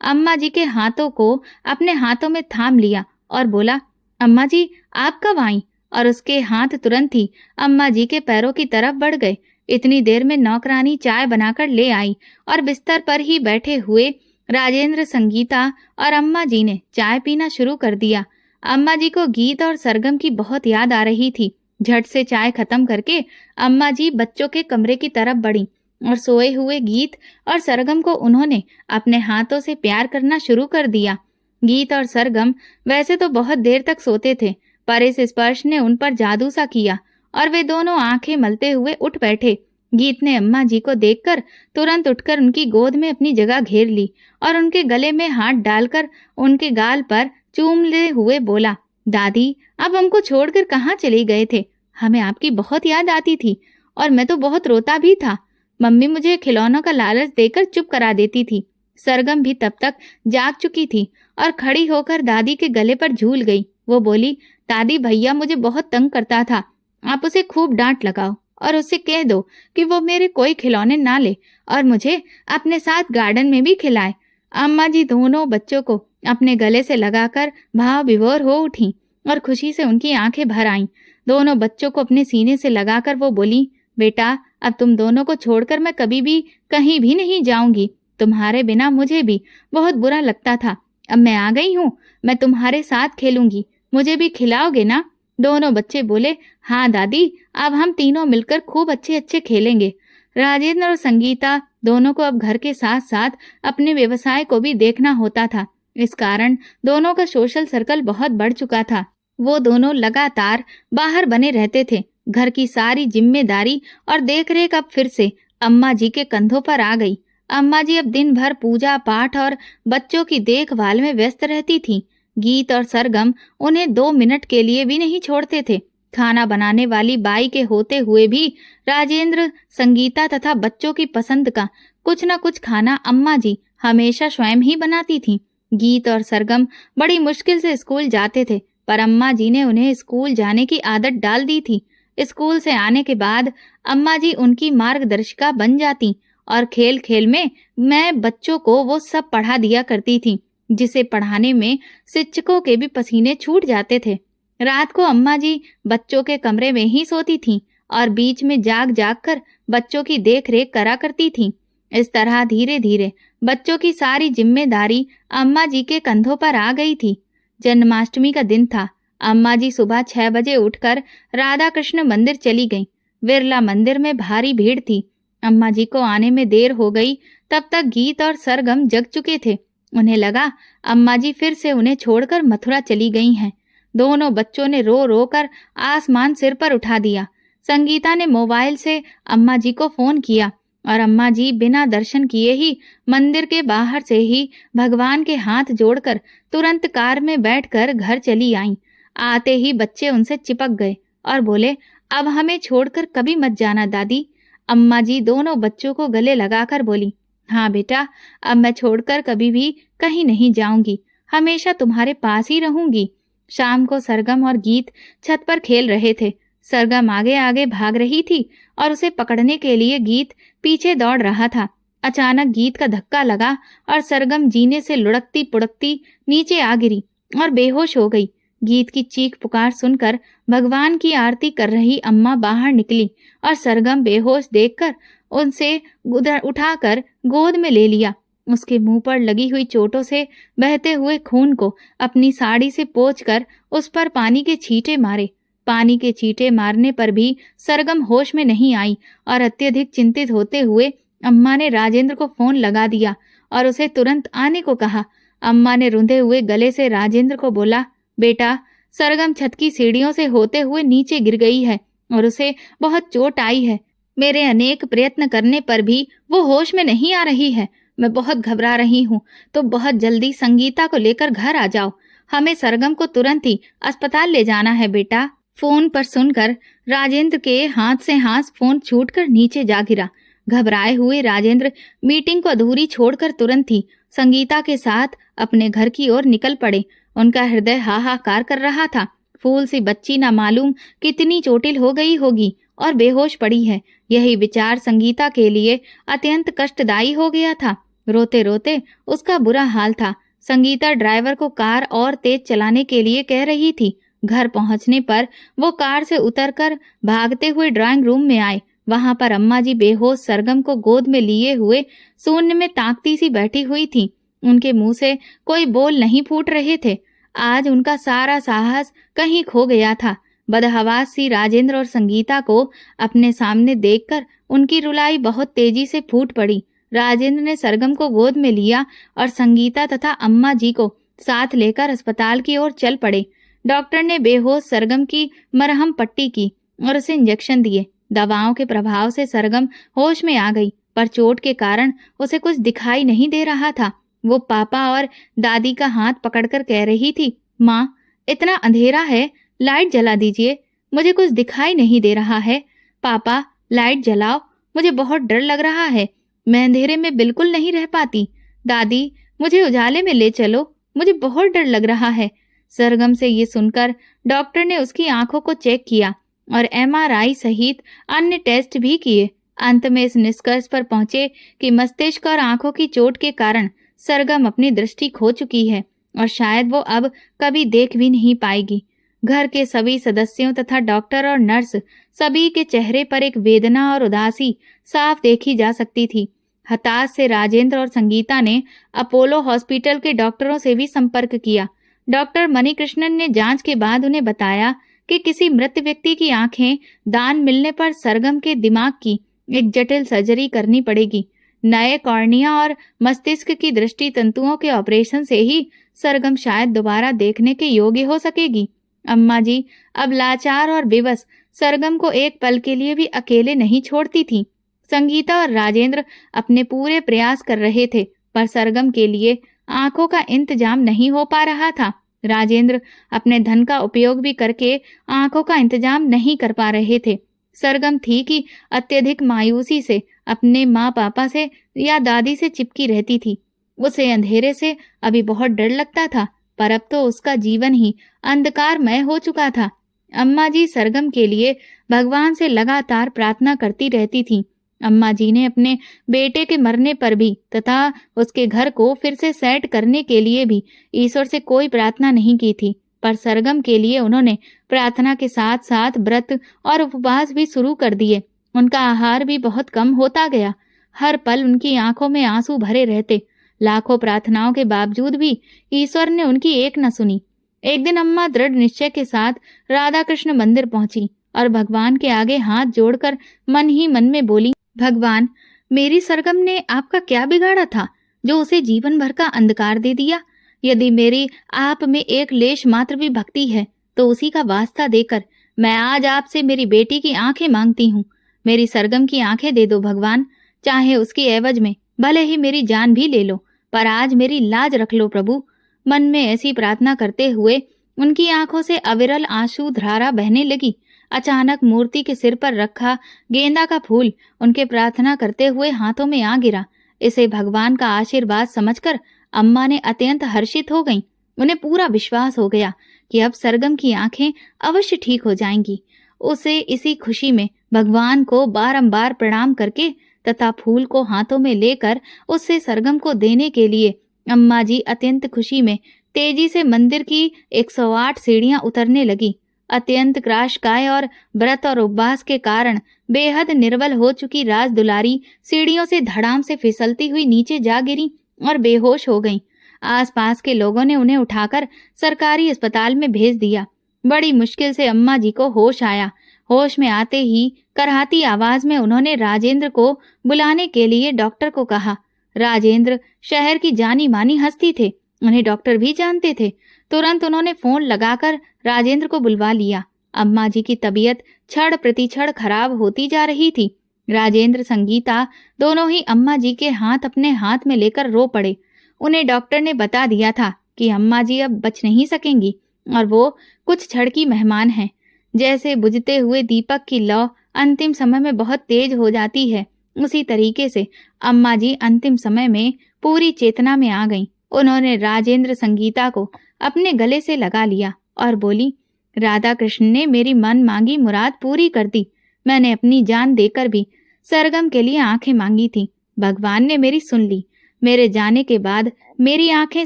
अम्मा जी के हाथों को अपने हाथों में थाम लिया और बोला, अम्मा जी आप कब आई? और उसके हाथ तुरंत ही अम्मा जी के पैरों की तरफ बढ़ गए। इतनी देर में नौकरानी चाय बनाकर ले आई और बिस्तर पर ही बैठे हुए राजेंद्र, संगीता और अम्मा जी ने चाय पीना शुरू कर दिया। अम्मा जी को गीत और सरगम की बहुत याद आ रही थी। झट से चाय खत्म करके अम्मा जी बच्चों के कमरे की तरफ बढ़ी और सोए हुए गीत और सरगम को उन्होंने अपने हाथों से प्यार करना शुरू कर दिया। गीत और सरगम वैसे तो बहुत देर तक सोते थे, पर इस स्पर्श ने उन पर जादू सा किया और वे दोनों आंखें मलते हुए उठ बैठे। गीत ने अम्मा जी को देखकर तुरंत उठकर उनकी गोद में अपनी जगह घेर ली और उनके गले में हाथ डालकर उनके गाल पर चूमते हुए बोला, दादी आप हमको छोड़कर कहाँ चले गए थे? हमें आपकी बहुत याद आती थी और मैं तो बहुत रोता भी था। मम्मी मुझे खिलौनों का लालच देकर चुप करा देती थी। सरगम भी तब तक जाग चुकी थी और खड़ी होकर दादी के गले पर झूल गई। वो बोली, दादी भैया मुझे बहुत तंग करता था, आप उसे खूब डांट लगाओ और उससे कह दो कि वो मेरे कोई खिलौने ना ले और मुझे अपने साथ गार्डन में भी खिलाए। अम्मा जी दोनों बच्चों को अपने गले से लगाकर भाव विभोर हो उठी और खुशी से उनकी आंखें भर आईं। दोनों बच्चों को अपने सीने से लगाकर वो बोली, बेटा अब तुम दोनों को छोड़कर मैं कभी भी कहीं भी नहीं जाऊंगी। तुम्हारे बिना मुझे भी बहुत बुरा लगता था। अब मैं आ गई हूँ, मैं तुम्हारे साथ खेलूंगी, मुझे भी खिलाओगे ना? दोनों बच्चे बोले, हाँ दादी, अब हम तीनों मिलकर खूब अच्छे अच्छे खेलेंगे। राजेंद्र और संगीता दोनों को अब घर के साथ साथ अपने व्यवसाय को भी देखना होता था। इस कारण दोनों का सोशल सर्कल बहुत बढ़ चुका था। वो दोनों लगातार बाहर बने रहते थे। घर की सारी जिम्मेदारी और देखरेख अब फिर से अम्मा जी के कंधों पर आ गई। अम्मा जी अब दिन भर पूजा पाठ और बच्चों की देखभाल में व्यस्त रहती थीं। गीत और सरगम उन्हें 2 मिनट के लिए भी नहीं छोड़ते थे। खाना बनाने वाली बाई के होते हुए भी राजेंद्र, संगीता तथा बच्चों की पसंद का कुछ न कुछ खाना अम्मा जी हमेशा स्वयं ही बनाती थीं। गीत और सरगम बड़ी मुश्किल से स्कूल जाते थे, पर अम्मा जी ने उन्हें स्कूल जाने की आदत डाल दी थी। स्कूल से आने के बाद अम्मा जी उनकी मार्गदर्शिका बन जाती और खेल खेल में मैं बच्चों को वो सब पढ़ा दिया करती थी जिसे पढ़ाने में शिक्षकों के भी पसीने छूट जाते थे। रात को अम्मा जी बच्चों के कमरे में ही सोती थीं और बीच में जाग जाग कर बच्चों की देख रेख करा करती थीं। इस तरह धीरे धीरे बच्चों की सारी जिम्मेदारी अम्मा जी के कंधों पर आ गई थी। जन्माष्टमी का दिन था। अम्मा जी सुबह 6 बजे उठकर राधा कृष्ण मंदिर चली गईं। बिरला मंदिर में भारी भीड़ थी। अम्मा जी को आने में देर हो गई। तब तक गीत और सरगम जग चुके थे। उन्हें लगा अम्मा जी फिर से उन्हें छोड़कर मथुरा चली गई हैं। दोनों बच्चों ने रो रो कर आसमान सिर पर उठा दिया। संगीता ने मोबाइल से अम्मा जी को फोन किया और अम्मा जी बिना दर्शन किए ही मंदिर के बाहर से ही भगवान के हाथ जोड़कर तुरंत कार में बैठकर घर चली आईं। आते ही बच्चे उनसे चिपक गए और बोले, अब हमें छोड़कर कभी मत जाना दादी। अम्मा जी दोनों बच्चों को गले लगाकर बोली, हाँ बेटा, अब मैं छोड़कर कभी भी कहीं नहीं जाऊंगी, हमेशा तुम्हारे पास ही रहूंगी। शाम को सरगम और गीत छत पर खेल रहे थे। सरगम आगे आगे भाग रही थी और उसे पकड़ने के लिए गीत पीछे दौड़ रहा था। अचानक गीत का धक्का लगा और सरगम जीने से लुढ़कती पुढ़कती नीचे आ गिरी और बेहोश हो गई। गीत की चीख पुकार सुनकर भगवान की आरती कर रही अम्मा बाहर निकली और सरगम बेहोश देखकर उनसे उठाकर गोद में ले लिया। उसके मुंह पर लगी हुई चोटों से बहते हुए खून को अपनी साड़ी से पोंछकर उस पर पानी के छींटे मारे। पानी के छींटे मारने पर भी सरगम होश में नहीं आई और अत्यधिक चिंतित होते हुए अम्मा ने राजेंद्र को फोन लगा दिया और उसे तुरंत आने को कहा। अम्मा ने रुंधे हुए गले से राजेंद्र को बोला, बेटा, सरगम छत की सीढ़ियों से होते हुए नीचे गिर गई है और उसे बहुत चोट आई है। मेरे अनेक प्रयत्न करने पर भी वो होश में नहीं आ रही है। मैं बहुत घबरा रही हूँ, तो बहुत जल्दी संगीता को लेकर घर आ जाओ। हमें सरगम को तुरंत ही अस्पताल ले जाना है बेटा। फोन पर सुनकर राजेंद्र के हाथ से हाथ फोन छूटकर नीचे जा गिरा। घबराए हुए राजेंद्र मीटिंग को अधूरी छोड़कर तुरंत ही संगीता के साथ अपने घर की ओर निकल पड़े। उनका हृदय हाहाकार कर रहा था। फूल सी बच्ची ना मालूम कितनी चोटिल हो गई होगी और बेहोश पड़ी है। यही विचार संगीता के लिए अत्यंत कष्टदायी हो गया था। रोते रोते उसका बुरा हाल था। संगीता ड्राइवर को कार और तेज चलाने के लिए कह रही थी। घर पहुंचने पर वो कार से उतरकर भागते हुए ड्राइंग रूम में आए। वहां पर अम्मा जी बेहोश सरगम को गोद में लिए हुए शून्य में ताकती सी बैठी हुई थी। उनके मुंह से कोई बोल नहीं फूट रहे थे। आज उनका सारा साहस कहीं खो गया था। बदहवास सी राजेंद्र और संगीता को अपने सामने देखकर उनकी रुलाई बहुत तेजी से फूट पड़ी। राजेंद्र ने सरगम को गोद में लिया और संगीता तथा अम्मा जी को साथ लेकर अस्पताल की ओर चल पड़े। डॉक्टर ने बेहोश सरगम की मरहम पट्टी की और उसे इंजेक्शन दिए। दवाओं के प्रभाव से सरगम होश में आ गई, पर चोट के कारण उसे कुछ दिखाई नहीं दे रहा था। वो पापा और दादी का हाथ पकड़कर कह रही थी, माँ, इतना अंधेरा है, लाइट जला दीजिए, मुझे कुछ दिखाई नहीं दे रहा है। पापा, लाइट जलाओ, मुझे बहुत डर लग रहा है, मैं अंधेरे में बिल्कुल नहीं रह पाती। दादी, मुझे उजाले में ले चलो, मुझे बहुत डर लग रहा है। सरगम से ये सुनकर डॉक्टर ने उसकी आंखों को चेक किया और एमआरआई सहित अन्य टेस्ट भी किए। अंत में इस निष्कर्ष पर पहुंचे कि मस्तिष्क और आंखों की चोट के कारण सरगम अपनी दृष्टि खो चुकी है और शायद वो अब कभी देख भी नहीं पाएगी। घर के सभी सदस्यों तथा डॉक्टर और नर्स सभी के चेहरे पर एक वेदना और उदासी साफ देखी जा सकती थी। हताश से राजेंद्र और संगीता ने अपोलो हॉस्पिटल के डॉक्टरों से भी संपर्क किया। डॉक्टर मणिकृष्णन ने जांच के बाद उन्हें बताया कि किसी मृत व्यक्ति की आंखें दान मिलने पर सरगम के दिमाग की एक जटिल सर्जरी करनी पड़ेगी। नए कॉर्निया और मस्तिष्क की दृष्टि तंतुओं के ऑपरेशन से ही सरगम शायद दोबारा देखने के योग्य हो सकेगी। अम्मा जी अब लाचार और बेबस सरगम को एक पल के लिए भी अकेले नहीं छोड़ती थी। संगीता और राजेंद्र अपने पूरे प्रयास कर रहे थे, पर सरगम के लिए आंखों का इंतजाम नहीं हो पा रहा था। राजेंद्र अपने धन का उपयोग भी करके आंखों का इंतजाम नहीं कर पा रहे थे। सरगम थी कि अत्यधिक मायूसी से अपने माँ पापा से या दादी से चिपकी रहती थी। उसे अंधेरे से अभी बहुत डर लगता था, पर अब तो उसका जीवन ही अंधकारमय हो चुका था। अम्मा जी सरगम के लिए भगवान से लगातार प्रार्थना करती रहती थीं। अम्मा जी ने अपने बेटे के मरने पर भी तथा उसके घर को फिर से सेट करने के लिए भी ईश्वर से कोई प्रार्थना नहीं की थी, पर सरगम के लिए उन्होंने प्रार्थना के साथ साथ व्रत और उपवास भी शुरू कर दिए। उनका आहार भी बहुत कम होता गया। हर पल उनकी आंखों में आंसू भरे रहते। लाखों प्रार्थनाओं के बावजूद भी ईश्वर ने उनकी एक न सुनी। एक दिन अम्मा दृढ़ निश्चय के साथ राधा कृष्ण मंदिर पहुंची और भगवान के आगे हाथ जोड़कर मन ही मन में बोली, भगवान, मेरी सरगम ने आपका क्या बिगाड़ा था जो उसे जीवन भर का अंधकार दे दिया? यदि मेरी आप में एक लेश मात्र भी भक्ति है तो उसी का वास्ता देकर मैं आज आपसे मेरी बेटी की आंखें मांगती हूँ। मेरी सरगम की आंखें दे दो भगवान, चाहे उसकी एवज में भले ही मेरी जान भी ले लो, पर आज मेरी लाज रख लो प्रभु। मन में ऐसी प्रार्थना करते हुए उनकी आंखों से अविरल आंसू धारा बहने लगी। अचानक मूर्ति के सिर पर रखा गेंदा का फूल उनके प्रार्थना करते हुए हाथों में आ गिरा। इसे भगवान का आशीर्वाद समझकर अम्मा ने अत्यंत हर्षित हो गईं। उन्हें पूरा विश्वास हो गया कि अब सरगम की आंखें अवश्य ठीक हो जाएंगी। उसे इसी खुशी में भगवान को बारंबार प्रणाम करके तथा फूल को हाथों में लेकर उससे सरगम को देने के लिए अम्मा जी अत्यंत खुशी में तेजी से मंदिर की 108 सीढ़ियां उतरने लगी। अत्यंत क्राशकाय और व्रत और उपवास के कारण बेहद निर्बल हो चुकी राज दुलारी सीढ़ियों से धड़ाम से फिसलती हुई नीचे जा गिरी और बेहोश हो गईं। आसपास के लोगों ने उन्हें उठाकर सरकारी अस्पताल में भेज दिया। बड़ी मुश्किल से अम्मा जी को होश आया। होश में आते ही करहाती आवाज में उन्होंने राजेंद्र को बुलाने के लिए डॉक्टर को कहा। राजेंद्र शहर की जानी मानी हस्ती थे, उन्हें डॉक्टर भी जानते थे। तुरंत उन्होंने फोन लगाकर राजेंद्र को बुलवा लिया। अम्मा जी की तबीयत क्षण प्रतिक्षण खराब होती जा रही थी। राजेंद्र संगीता दोनों ही अम्मा जी के हाथ अपने हाथ में लेकर रो पड़े। उन्हें डॉक्टर ने बता दिया था कि अम्मा जी अब बच नहीं सकेंगी और वो कुछ क्षण की मेहमान हैं। जैसे बुझते हुए दीपक की लौ अंतिम समय में बहुत तेज हो जाती है, उसी तरीके से अम्मा जी अंतिम समय में पूरी चेतना में आ गईं। उन्होंने राजेंद्र संगीता को अपने गले से लगा लिया और बोली, राधा कृष्ण ने मेरी मन मांगी मुराद पूरी कर दी। मैंने अपनी जान देकर भी सरगम के लिए आंखें मांगी थी। भगवान ने मेरी सुन ली। मेरे जाने के बाद मेरी आंखें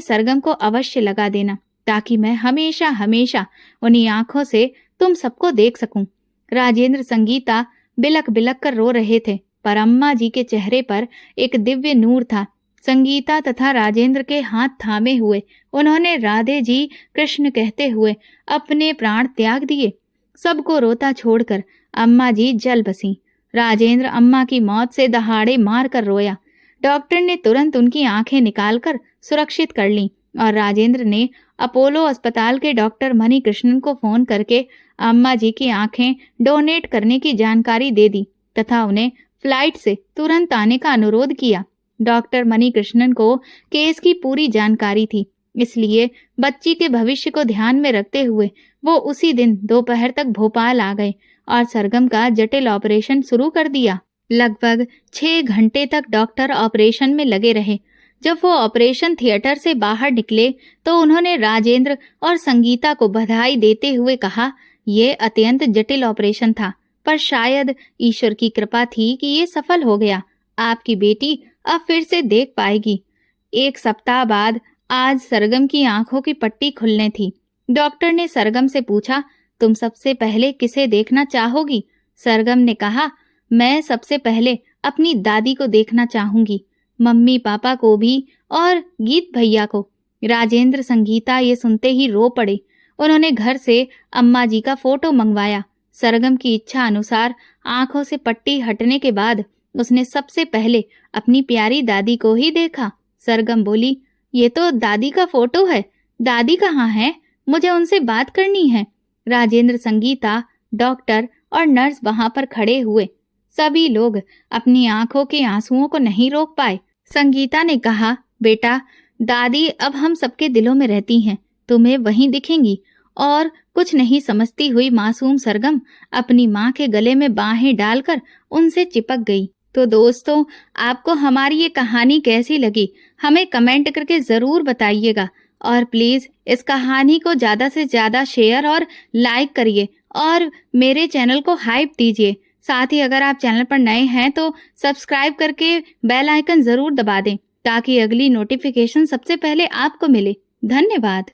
सरगम को अवश्य लगा देना, ताकि मैं हमेशा हमेशा उन्हीं आंखों से तुम सबको देख सकूं। राजेंद्र संगीता बिलक बिलक कर रो रहे थे, पर अम्मा जी के चेहरे पर एक दिव्य नूर था। संगीता तथा राजेंद्र के हाथ थामे हुए उन्होंने राधे जी कृष्ण कहते हुए अपने प्राण त्याग दिए। सबको रोता छोड़कर अम्मा जी जल बसी। राजेंद्र अम्मा की मौत से दहाड़े मार कर रोया। डॉक्टर ने तुरंत उनकी आंखें निकालकर सुरक्षित कर लीं और राजेंद्र ने अपोलो अस्पताल के डॉक्टर मणि कृष्णन को फोन करके अम्मा जी की आंखें डोनेट करने की जानकारी दे दी तथा उन्हें फ्लाइट से तुरंत आने का अनुरोध किया। डॉक्टर मणि कृष्णन को केस की पूरी जानकारी थी, इसलिए बच्ची के भविष्य को ध्यान में रखते हुए वो उसी दिन दोपहर तक भोपाल आ गए और सरगम का जटिल ऑपरेशन शुरू कर दिया। लगभग 6 घंटे तक डॉक्टर ऑपरेशन में लगे रहे। जब वो ऑपरेशन थिएटर से बाहर निकले तो उन्होंने राजेंद्र और संगीता को बधाई देते हुए कहा, ये अत्यंत जटिल ऑपरेशन था, पर शायद ईश्वर की कृपा थी कि ये सफल हो गया। आपकी बेटी अब फिर से देख पाएगी। 1 सप्ताह बाद आज सरगम की आंखों की पट्टी खुलने थी। डॉक्टर ने सरगम से पूछा, तुम सबसे पहले किसे देखना चाहोगी? सरगम ने कहा, मैं सबसे पहले अपनी दादी को देखना चाहूंगी, मम्मी पापा को भी और गीत भैया को। राजेंद्र संगीता ये सुनते ही रो पड़े। उन्होंने घर से अम्मा जी का फोटो मंगवाया। सरगम की इच्छा अनुसार आंखों से पट्टी हटने के बाद उसने सबसे पहले अपनी प्यारी दादी को ही देखा। सरगम बोली, ये तो दादी का फोटो है, दादी कहाँ है? मुझे उनसे बात करनी है। राजेंद्र संगीता, डॉक्टर और नर्स वहां पर खड़े हुए। सभी लोग अपनी आंखों के आंसुओं को नहीं रोक पाए। संगीता ने कहा, बेटा, दादी अब हम सबके दिलों में रहती हैं, तुम्हें वहीं दिखेंगी। और कुछ नहीं समझती हुई मासूम सरगम अपनी माँ के गले में बाहें डालकर उनसे चिपक गई। तो दोस्तों, आपको हमारी ये कहानी कैसी लगी हमें कमेंट करके जरूर बताइएगा और प्लीज इस कहानी को ज्यादा से ज्यादा शेयर और लाइक करिए और मेरे चैनल को हाइप दीजिए। साथ ही अगर आप चैनल पर नए हैं तो सब्सक्राइब करके बेल आइकन जरूर दबा दें ताकि अगली नोटिफिकेशन सबसे पहले आपको मिले। धन्यवाद।